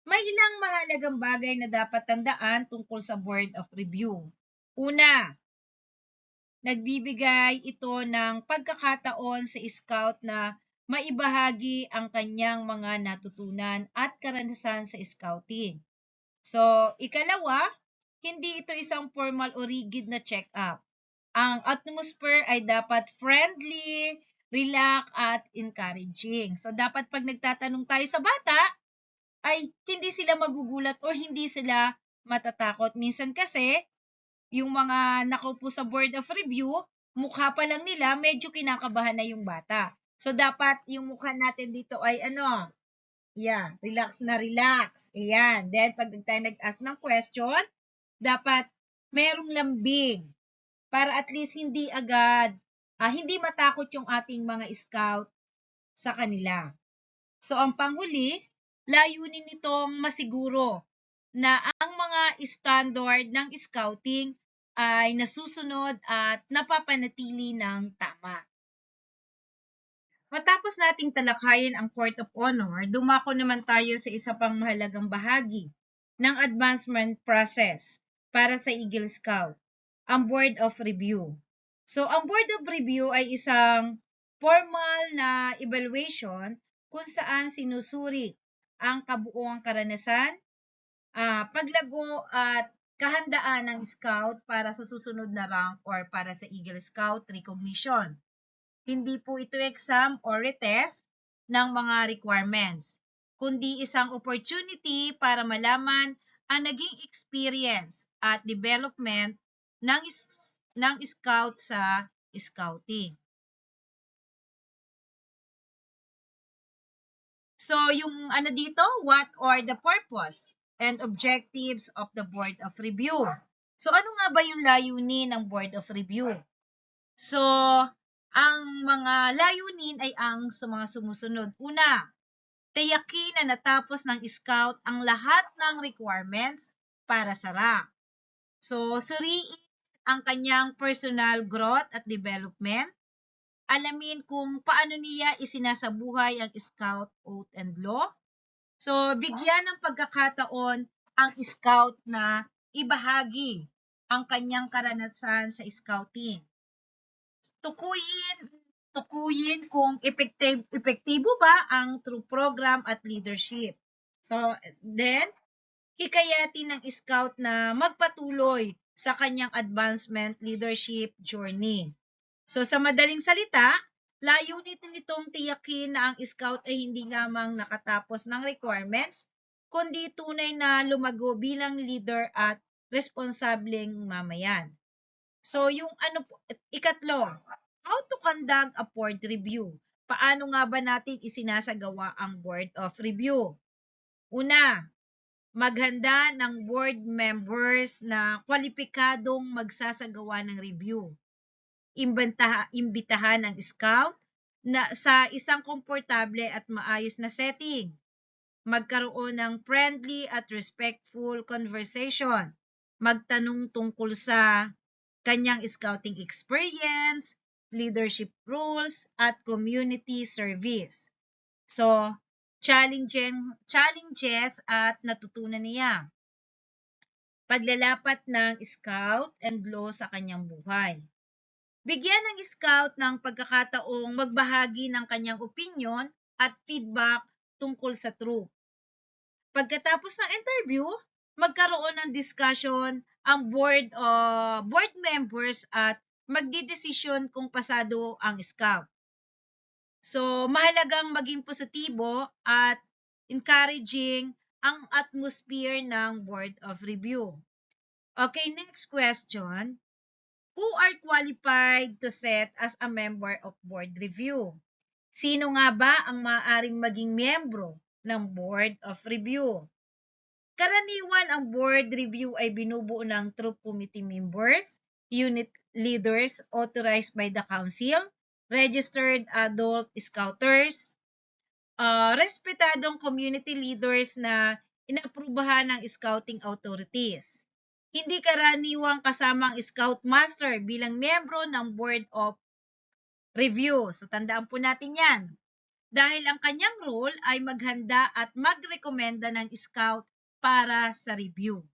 May ilang mahalagang bagay na dapat tandaan tungkol sa board of review. Una, nagbibigay ito ng pagkakataon sa scout na maibahagi ang kanyang mga natutunan at karanasan sa scouting. So, ikalawa, hindi ito isang formal o rigid na check-up. Ang atmosphere ay dapat friendly, relax, at encouraging. So, dapat pag nagtatanong tayo sa bata, ay hindi sila magugulat o hindi sila matatakot. Minsan kasi, yung mga nakaupo sa board of review, mukha pa lang nila, medyo kinakabahan na yung bata. So, dapat yung mukha natin dito ay relax na relax. Ayan. Then, pag tayo nag-ask ng question, dapat merong lambing para at least hindi agad, hindi matakot yung ating mga scout sa kanila. So, ang panghuli, layunin nitong masiguro na ang mga standard ng scouting ay nasusunod at napapanatili ng tama. Matapos nating talakayin ang Court of Honor, dumako naman tayo sa isa pang mahalagang bahagi ng advancement process para sa Eagle Scout, ang Board of Review. So, ang Board of Review ay isang formal na evaluation kung saan sinusuri ang kabuuang karanasan, paglago at kahandaan ng Scout para sa susunod na rank or para sa Eagle Scout recognition. Hindi po ito exam or retest ng mga requirements, kundi isang opportunity para malaman ang naging experience at development ng scout sa scouting. So, yung dito, what are the purpose and objectives of the Board of Review? So, ano nga ba yung layunin ng Board of Review? So, ang mga layunin ay ang sa mga sumusunod. Una, tiyakin na natapos ng scout ang lahat ng requirements para sa rank. So, suriin ang kanyang personal growth at development. Alamin kung paano niya isinasabuhay ang scout oath and law. So, bigyan ng pagkakataon ang scout na ibahagi ang kanyang karanasan sa scouting. Tukuyin kung epektibo ba ang true program at leadership. So, then, hikayatin ng scout na magpatuloy sa kanyang advancement leadership journey. So, sa madaling salita, layunin nitong tiyakin na ang scout ay hindi lamang nakatapos ng requirements, kundi tunay na lumago bilang leader at responsableng mamayan. So, yung ikatlo, how to conduct a board review. Paano nga ba natin isinasagawa ang board of review? Una, maghanda ng board members na kwalipikadong magsasagawa ng review. Imbitahan ng scout na sa isang komportable at maayos na setting. Magkaroon ng friendly at respectful conversation. Magtanong tungkol sa kanyang scouting experience, leadership rules, at community service. So, challenges at natutunan niya. Paglalapat ng scout and law sa kanyang buhay. Bigyan ng scout ng pagkakataong magbahagi ng kanyang opinion at feedback tungkol sa troop. Pagkatapos ng interview, magkaroon ng discussion ang board members at magdidesisyon kung pasado ang scout. So, mahalagang maging positibo at encouraging ang atmosphere ng Board of Review. Okay, next question. Who are qualified to set as a member of board review? Sino nga ba ang maaaring maging miyembro ng board of review? Karaniwan ang board review ay binubuo ng troop committee members, unit leaders authorized by the council, registered adult scouters, respetadong community leaders na inaprubahan ng scouting authorities. Hindi karaniwang kasama ang scout master bilang miyembro ng board of review. So tandaan po natin yan. Dahil ang kanyang role ay maghanda at magrekomenda ng scout para sa review.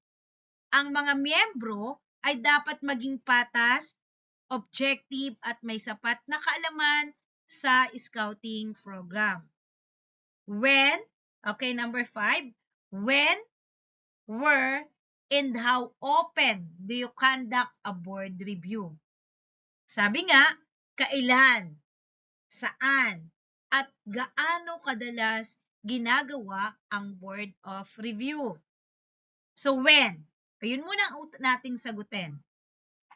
Ang mga miyembro ay dapat maging patas, objective at may sapat na kaalaman sa scouting program. When, okay, number 5, when, where, and how often do you conduct a board review? Sabi nga, kailan, saan, at gaano kadalas ginagawa ang board of review. So when? Ayun muna ang nating sagutin.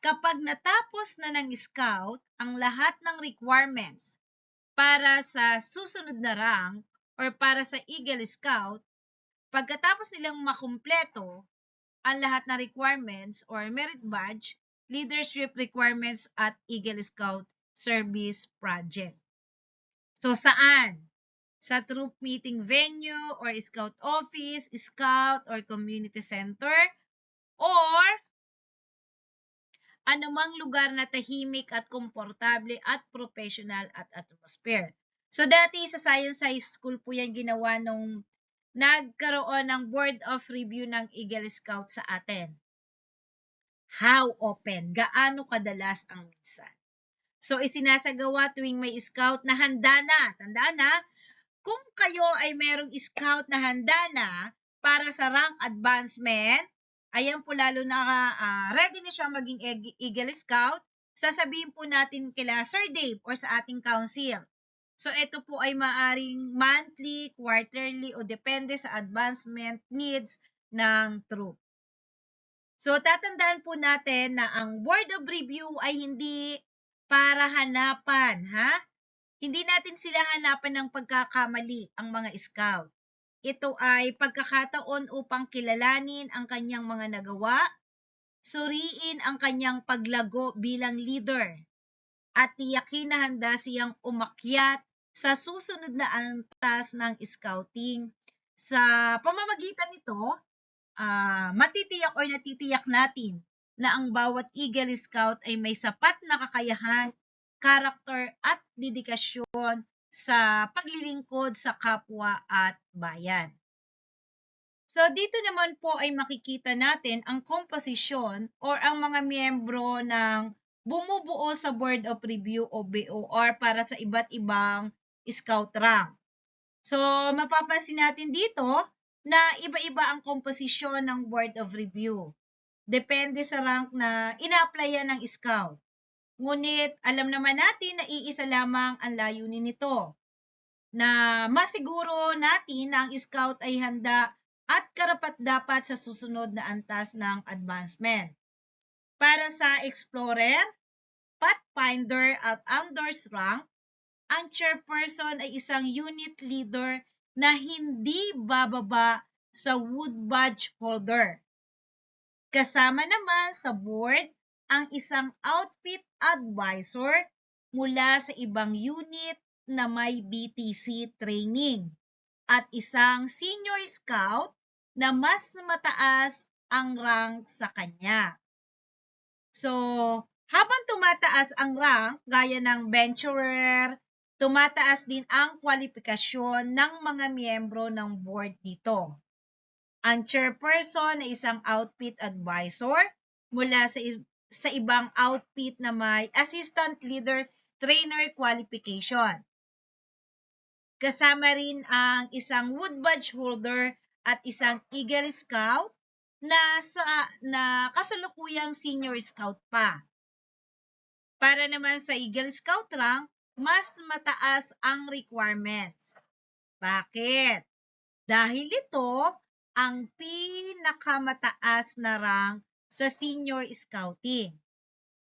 Kapag natapos na ng scout ang lahat ng requirements para sa susunod na rank or para sa Eagle Scout, pagkatapos nilang makumpleto ang lahat na requirements or merit badge, leadership requirements at Eagle Scout Service Project. So saan? Sa troop meeting venue or scout office, scout or community center, or anumang lugar na tahimik at komportable at professional at atmosphere. So dati sa Science High School po yan ginawa nung nagkaroon ng board of review ng Eagle Scout sa atin. How often? Gaano kadalas ang minsan? So isinasagawa tuwing may scout na handa na. Tandaan na, kung kayo ay merong scout na handa na para sa rank advancement, ayan po lalo na ready na siya maging Eagle Scout, sasabihin po natin kila Sir Dave or sa ating council. So ito po ay maaring monthly, quarterly o depende sa advancement needs ng troop. So tatandaan po natin na ang board of review ay hindi para hanapan, ha? Hindi natin sila hanapan ng pagkakamali ang mga scout. Ito ay pagkakataon upang kilalanin ang kanyang mga nagawa, suriin ang kanyang paglago bilang leader, at tiyakin na handa siyang umakyat sa susunod na antas ng scouting. Sa pamamagitan nito, matitiyak o natitiyak natin na ang bawat Eagle Scout ay may sapat na kakayahan, karakter at dedikasyon sa paglilingkod sa kapwa at bayan. So dito naman po ay makikita natin ang komposisyon or ang mga miyembro ng bumubuo sa Board of Review o BOR para sa iba't ibang scout rank. So mapapansin natin dito na iba-iba ang komposisyon ng Board of Review. Depende sa rank na ina-applyan ng scout. Ngunit alam naman natin na iisa lamang ang layunin nito, na masiguro natin na ang scout ay handa at karapat-dapat sa susunod na antas ng advancement. Para sa explorer, pathfinder at outdoors rank, ang chairperson ay isang unit leader na hindi bababa sa wood badge holder. Kasama naman sa board ang isang outfit advisor mula sa ibang unit na may BTC training at isang senior scout na mas mataas ang rank sa kanya. So, habang tumataas ang rank, gaya ng venturer, tumataas din ang kwalifikasyon ng mga miyembro ng board dito. Ang chairperson ay isang outfit advisor mula sa ibang outfit na may assistant leader trainer qualification. Kasama rin ang isang wood badge holder at isang Eagle Scout na kasalukuyang senior scout pa. Para naman sa Eagle Scout rank, mas mataas ang requirements. Bakit? Dahil ito ang pinakamataas na rank sa senior scouting.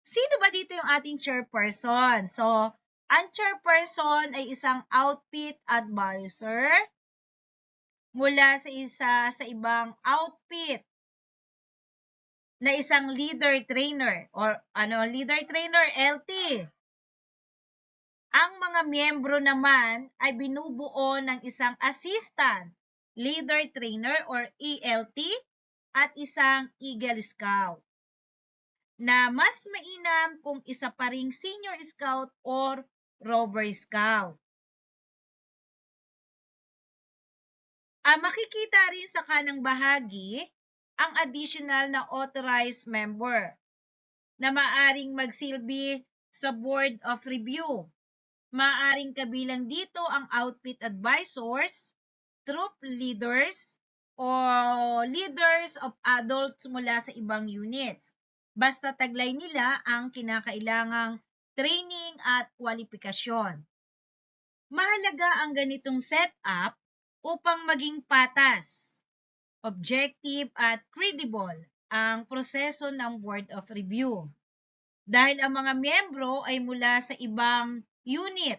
Sino ba dito yung ating chairperson? So, ang chairperson ay isang outfit advisor mula sa ibang outfit na isang leader trainer or leader trainer, LT. Ang mga miyembro naman ay binubuo ng isang assistant leader trainer or ELT at isang Eagle Scout na mas mainam kung isa pa ring Senior Scout or Rover Scout. Makikita rin sa kanang bahagi ang additional na authorized member na maaring magsilbi sa Board of Review. Maaring kabilang dito ang outfit advisors, troop leaders, o leaders of adults mula sa ibang units. Basta taglay nila ang kinakailangang training at kwalifikasyon. Mahalaga ang ganitong setup upang maging patas, objective at credible ang proseso ng Board of Review. Dahil ang mga miyembro ay mula sa ibang unit,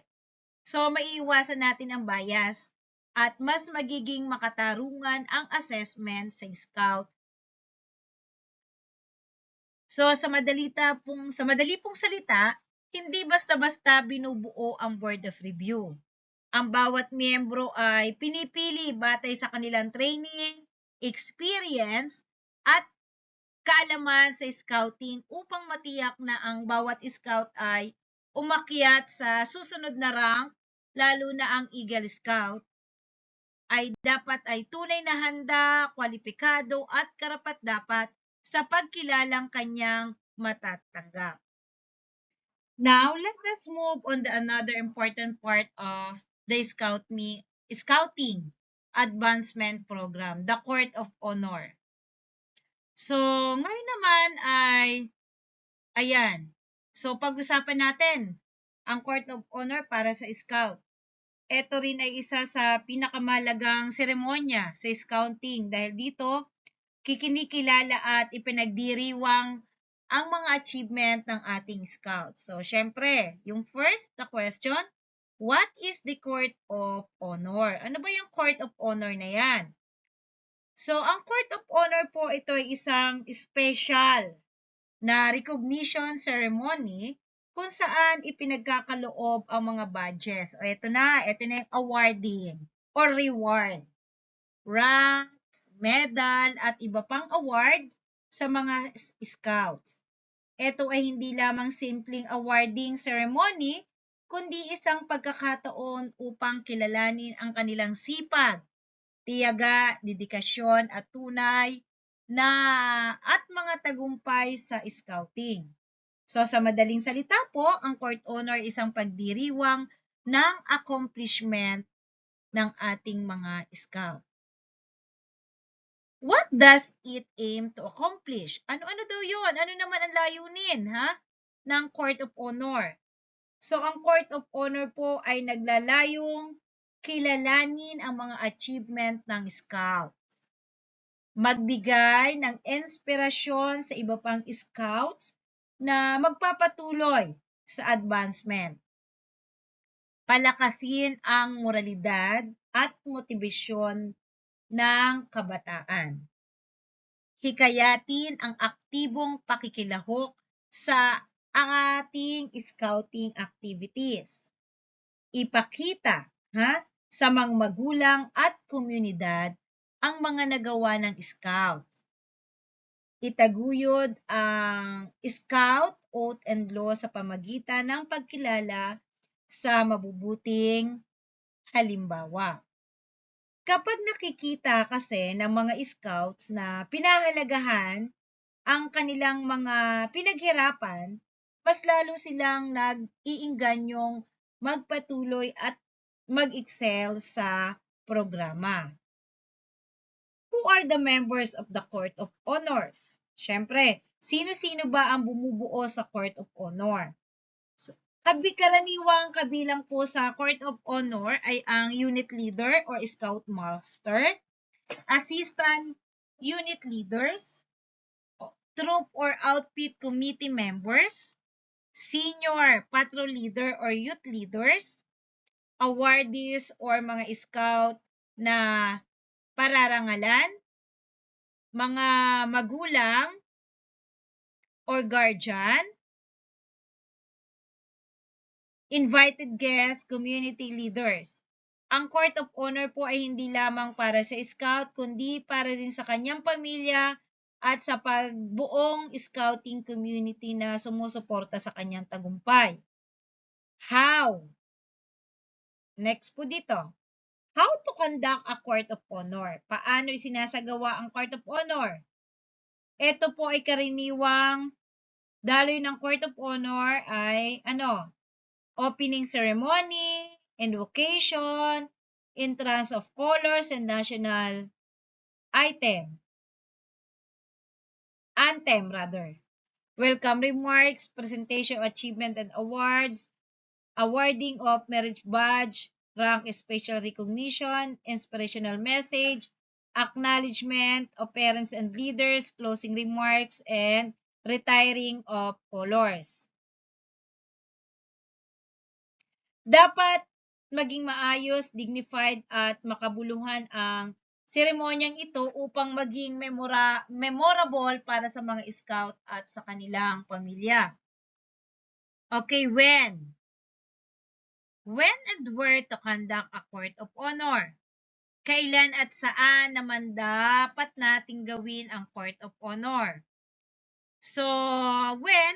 so maiiwasan natin ang bias at mas magiging makatarungan ang assessment sa Scout. So sa madali pong salita, hindi basta-basta binubuo ang Board of Review. Ang bawat miyembro ay pinipili batay sa kanilang training, experience, at kaalaman sa scouting upang matiyak na ang bawat scout ay umakyat sa susunod na rank, lalo na ang Eagle Scout, ay dapat ay tunay na handa, kwalipikado at karapat-dapat sa pagkilalang kanyang matatanggap. Now, let us move on to another important part of the Scouting Advancement Program, the Court of Honor. So, ngayon naman ay, ayan. So, pag-usapan natin ang Court of Honor para sa Scout. Ito rin ay isa sa pinakamalagang seremonya sa Scouting dahil dito, kikinikilala at ipinagdiriwang ang mga achievement ng ating Scouts. So, syempre, yung first, the question, what is the Court of Honor? Ano ba yung Court of Honor na yan? So, ang Court of Honor po, ito ay isang special na recognition ceremony kung saan ipinagkakaloob ang mga badges. O ito na yung awarding or reward, ranks, medal, at iba pang award sa mga scouts. Ito ay hindi lamang simpleng awarding ceremony, kundi isang pagkakataon upang kilalanin ang kanilang sipag, tiyaga, dedikasyon at tunay na at mga tagumpay sa scouting. So sa madaling salita po, ang court honor isang pagdiriwang ng accomplishment ng ating mga scout. What does it aim to accomplish? Ano-ano daw yun? Ano naman ang layunin ng Court of Honor? So ang Court of Honor po ay naglalayong kilalanin ang mga achievement ng scouts. Magbigay ng inspirasyon sa iba pang scouts na magpapatuloy sa advancement. Palakasin ang moralidad at motibasyon ng kabataan. Hikayatin ang aktibong pakikilahok sa ating scouting activities. Ipakita sa mga magulang at komunidad ang mga nagawa ng scouts. Itaguyod ang Scout Oath and Law sa pamagitan ng pagkilala sa mabubuting halimbawa. Kapag nakikita kasi ng mga scouts na pinahalagahan ang kanilang mga pinaghirapan, mas lalo silang nag-iingganyong magpatuloy at mag-excel sa programa. Who are the members of the Court of Honors? Siyempre, sino-sino ba ang bumubuo sa Court of Honor? So, karaniwang kabilang po sa Court of Honor ay ang unit leader or scout master, assistant unit leaders, troop troop or outfit committee members, senior patrol leader or youth leaders, awardees or mga scout na pararangalan, mga magulang or guardian, invited guests, community leaders. Ang Court of Honor po ay hindi lamang para sa scout, kundi para din sa kanyang pamilya at sa pagbuong scouting community na sumusuporta sa kanyang tagumpay. How? Next po dito. How to conduct a Court of Honor? Paano isinasagawa ang Court of Honor? Ito po ay karaniwang daloy ng Court of Honor ay opening ceremony, invocation, entrance of colors and national anthem, welcome remarks, presentation of achievement and awards, awarding of merit badge, rank special recognition, inspirational message, acknowledgement of parents and leaders, closing remarks, and retiring of colors. Dapat maging maayos, dignified at makabuluhan ang seremonyang ito upang maging memorable para sa mga scout at sa kanilang pamilya. Okay, when? When and where to conduct a Court of Honor? Kailan at saan naman dapat nating gawin ang Court of Honor? So, when?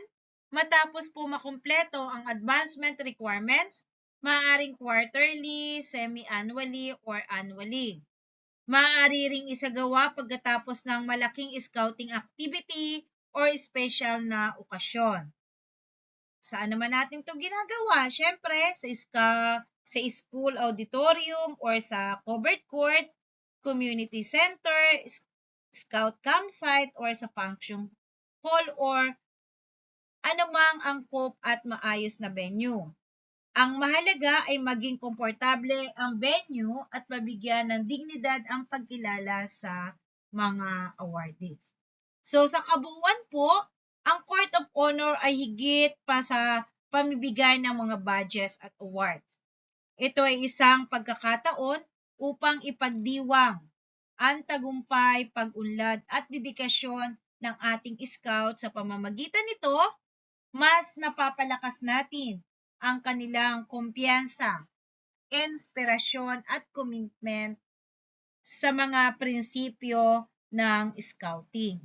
Matapos po makumpleto ang advancement requirements, maaaring quarterly, semi-annually, or annually. Maaari ring isagawa pagkatapos ng malaking scouting activity or special na okasyon. Saan naman natin ito ginagawa? Siyempre, sa school auditorium or sa covered court, community center, scout campsite, or sa function hall or anumang angkop at maayos na venue. Ang mahalaga ay maging komportable ang venue at mabigyan ng dignidad ang pagkilala sa mga awardees. So sa kabuuan po, ang Court of Honor ay higit pa sa pamibigay ng mga badges at awards. Ito ay isang pagkakataon upang ipagdiwang ang tagumpay, pag-unlad at dedikasyon ng ating scout. Sa pamamagitan nito, mas napapalakas natin ang kanilang kumpiyansa, inspirasyon at commitment sa mga prinsipyo ng scouting.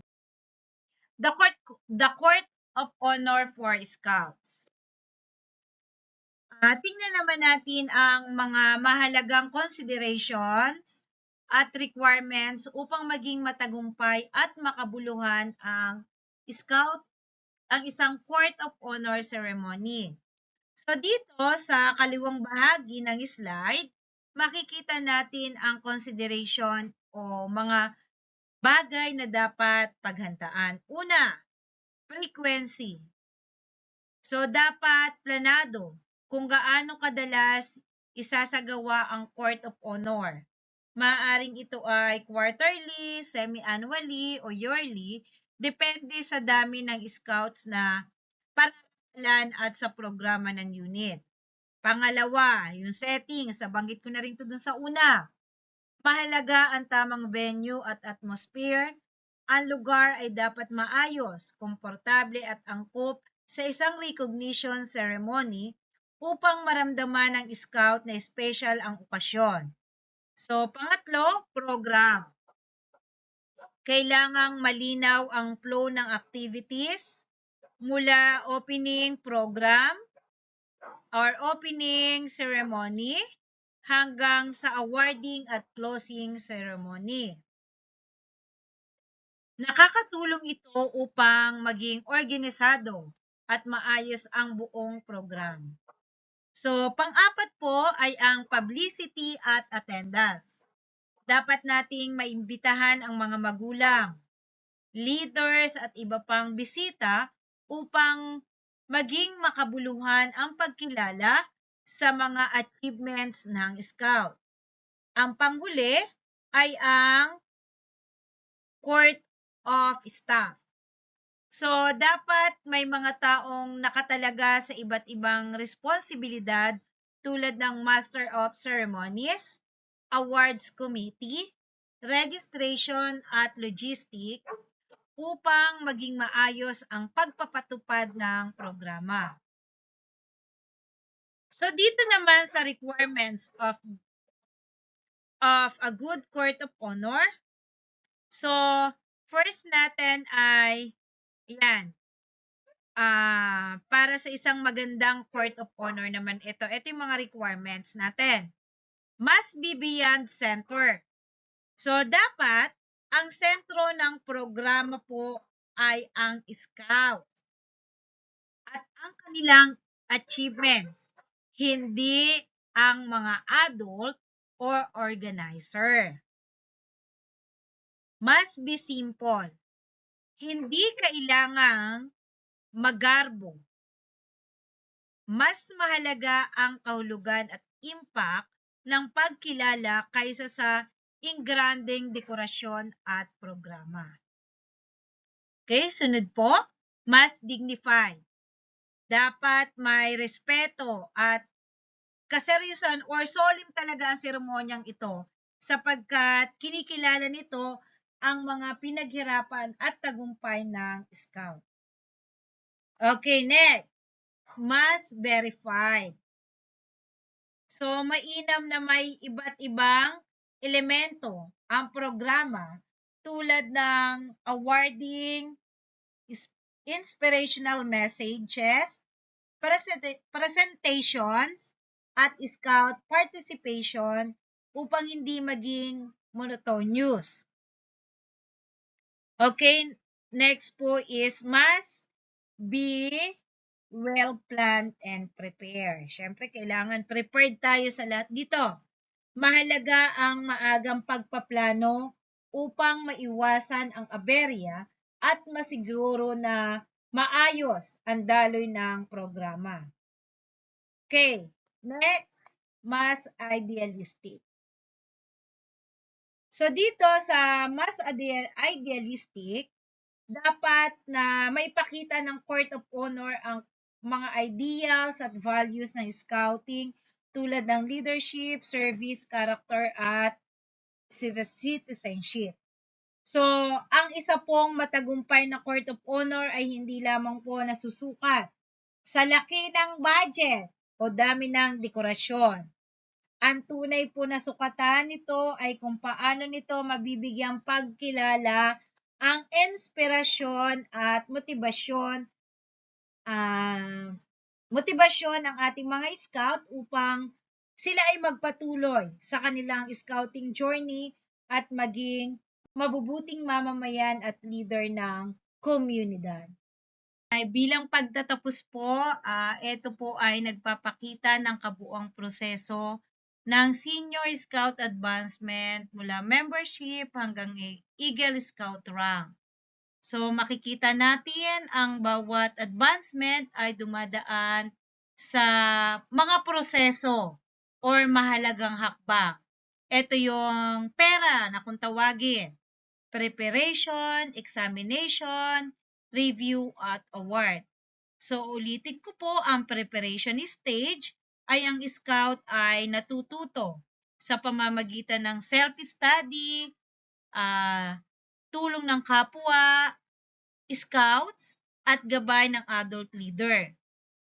The Court of Honor for Scouts. Tingnan naman natin ang mga mahalagang considerations at requirements upang maging matagumpay at makabuluhan ang isang Court of Honor ceremony. So dito sa kaliwang bahagi ng slide, makikita natin ang consideration o mga bagay na dapat paghandaan. Una, frequency. So dapat planado kung gaano kadalas isasagawa ang Court of Honor. Maaring ito ay quarterly, semi-annually, o yearly, depende sa dami ng scouts na paralan at sa programa ng unit. Pangalawa, yung setting, banggit ko na rin ito dun sa una. Mahalaga ang tamang venue at atmosphere. Ang lugar ay dapat maayos, komportable at angkop sa isang recognition ceremony upang maramdaman ng scout na special ang okasyon. So, pangatlo, program. Kailangang malinaw ang flow ng activities mula opening program or opening ceremony hanggang sa awarding at closing ceremony. Nakakatulong ito upang maging organisado at maayos ang buong program. So, pang-apat po ay ang publicity at attendance. Dapat nating maimbitahan ang mga magulang, leaders at iba pang bisita upang maging makabuluhan ang pagkilala sa mga achievements ng scout. Ang panghuli ay ang Court of Staff. So, dapat may mga taong nakatalaga sa iba't ibang responsibilidad tulad ng Master of Ceremonies, Awards Committee, Registration at Logistics upang maging maayos ang pagpapatupad ng programa. So, dito naman sa requirements of a good court of honor. So, first natin ay, yan, para sa isang magandang court of honor naman ito. Ito yung mga requirements natin. Must be beyond center. So, dapat ang sentro ng programa po ay ang scout at ang kanilang achievements, hindi ang mga adult or organizer. Must be simple. Hindi kailangang magarbo. Mas mahalaga ang kahulugan at impact ng pagkilala kaysa sa ingranding dekorasyon at programa. Okay, sunod po, mas dignified. Dapat may respeto at kaseryosan or solemn talaga ang seremonyang ito sapagkat kinikilala nito ang mga pinaghirapan at tagumpay ng scout. Okay, next. Mas verified. So, mainam na may iba't ibang elemento ang programa tulad ng awarding, inspirational messages, presentations, at scout participation upang hindi maging monotonous. Okay, next po is must be well-planned and prepared. Siyempre, kailangan prepared tayo sa lahat dito. Mahalaga ang maagang pagpaplano upang maiwasan ang aberya at masiguro na maayos ang daloy ng programa. Okay, next, mas idealistic. So dito sa mas idealistic, dapat na maipakita ng Court of Honor ang mga ideals at values ng scouting tulad ng leadership, service, character, at citizenship. So, ang isa pong matagumpay na Court of Honor ay hindi lamang po nasusukat sa laki ng budget o dami ng dekorasyon. Ang tunay po na sukatan nito ay kung paano nito mabibigyang pagkilala ang inspirasyon at motivasyon ng ating mga scout upang sila ay magpatuloy sa kanilang scouting journey at maging mabubuting mamamayan at leader ng komunidad. Bilang pagtatapos po, ito po ay nagpapakita ng kabuuang proseso ng Senior Scout Advancement mula membership hanggang Eagle Scout rank. So makikita natin ang bawat advancement ay dumadaan sa mga proseso or mahalagang hakbang. Ito yung pera na kung tawagin. Preparation, examination, review, at award. So ulitin ko po, ang preparation stage ay ang scout ay natututo sa pamamagitan ng self-study, tulong ng kapwa, scouts, at gabay ng adult leader.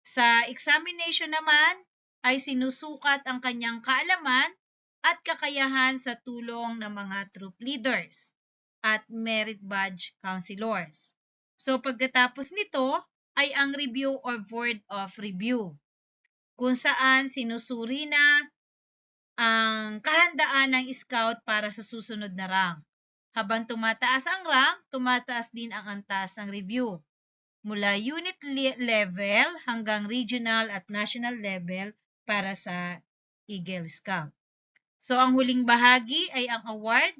Sa examination naman ay sinusukat ang kanyang kaalaman at kakayahan sa tulong ng mga troop leaders at merit badge counselors. So pagkatapos nito ay ang review or board of review kung saan sinusuri na ang kahandaan ng scout para sa susunod na rank. Habang tumataas ang rank, tumataas din ang antas ng review. Mula unit level hanggang regional at national level para sa Eagle Scout. So ang huling bahagi ay ang award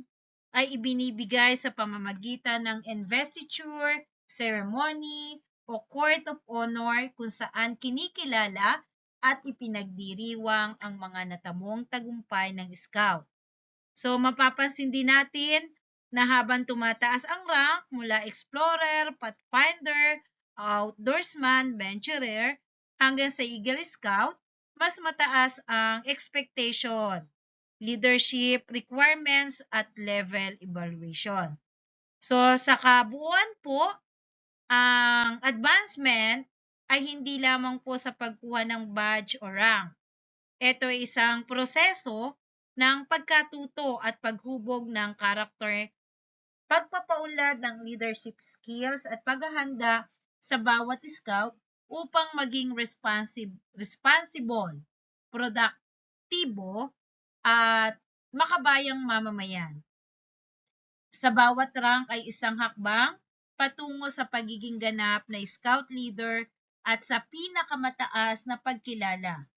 ay ibinibigay sa pamamagitan ng investiture, ceremony, o court of honor kung saan kinikilala at ipinagdiriwang ang mga natamong tagumpay ng scout. So mapapansin din natin na habang tumataas ang rank mula explorer, pathfinder, outdoorsman, venturer, hanggang sa Eagle Scout, mas mataas ang expectation, leadership requirements at level evaluation. So sa kabuuan po, ang advancement ay hindi lamang po sa pagkuha ng badge o rank. Ito ay isang proseso ng pagkatuto at paghubog ng karakter, pagpapaunlad ng leadership skills at paghahanda sa bawat scout upang maging responsible, produktibo, at makabayang mamamayan. Sa bawat rank ay isang hakbang patungo sa pagiging ganap na scout leader at sa pinakamataas na pagkilala.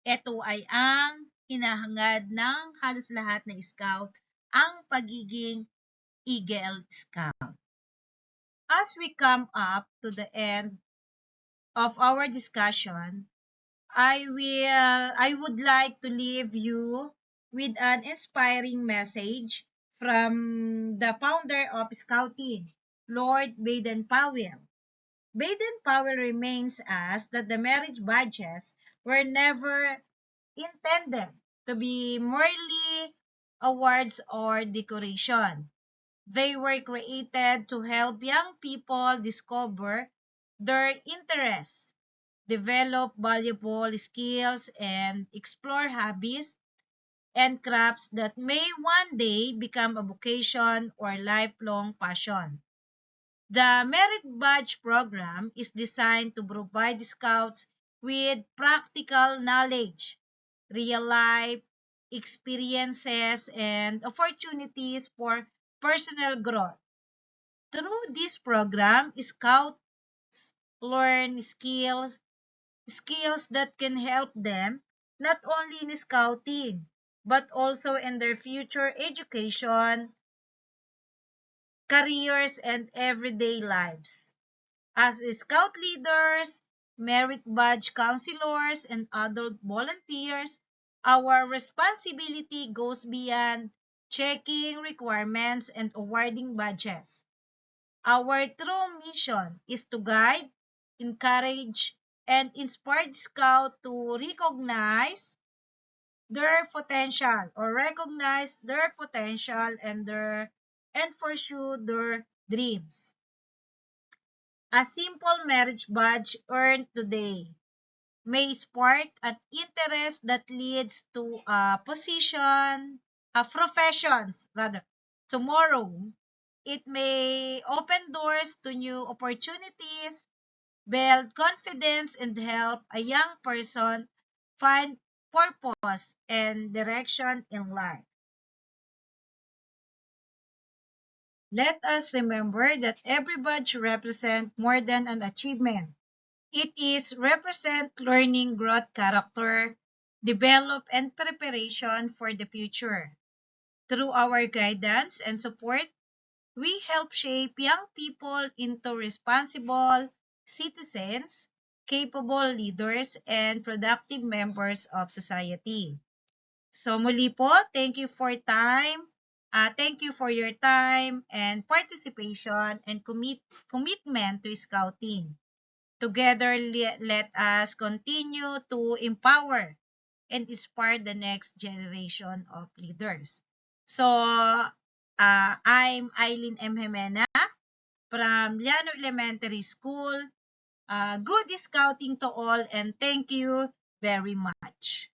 Ito ay ang hinahangad ng halos lahat na scout, ang pagiging Eagle Scout. As we come up to the end of our discussion, I would like to leave you with an inspiring message from the founder of Scouting, Lord Baden-Powell. Baden-Powell reminds us that the marriage badges were never intended to be merely awards or decoration. They were created to help young people discover their interests, develop valuable skills, and explore hobbies and crafts that may one day become a vocation or lifelong passion. The Merit Badge program is designed to provide scouts with practical knowledge, real-life experiences, and opportunities for personal growth. Through this program, scouts learn skills that can help them not only in scouting, but also in their future education, careers, and everyday lives. As scout leaders, merit badge counselors, and adult volunteers, our responsibility goes beyond checking requirements and awarding badges. Our true mission is to guide, encourage, and inspire Scout to recognize their potential and pursue their dreams. A simple marriage badge earned today may spark an interest that leads to a professions rather. Tomorrow, it may open doors to new opportunities, build confidence, and help a young person find purpose and direction in life. Let us remember that every badge represents more than an achievement. It is represent learning, growth, character, develop, and preparation for the future. Through our guidance and support, we help shape young people into responsible citizens, capable leaders, and productive members of society. So muli po, thank you for time. Thank you for your time and participation and commitment to Scouting. Together, let us continue to empower and inspire the next generation of leaders. So, I'm Eileen M. Jimena from Liano Elementary School. Good Scouting to all, and thank you very much.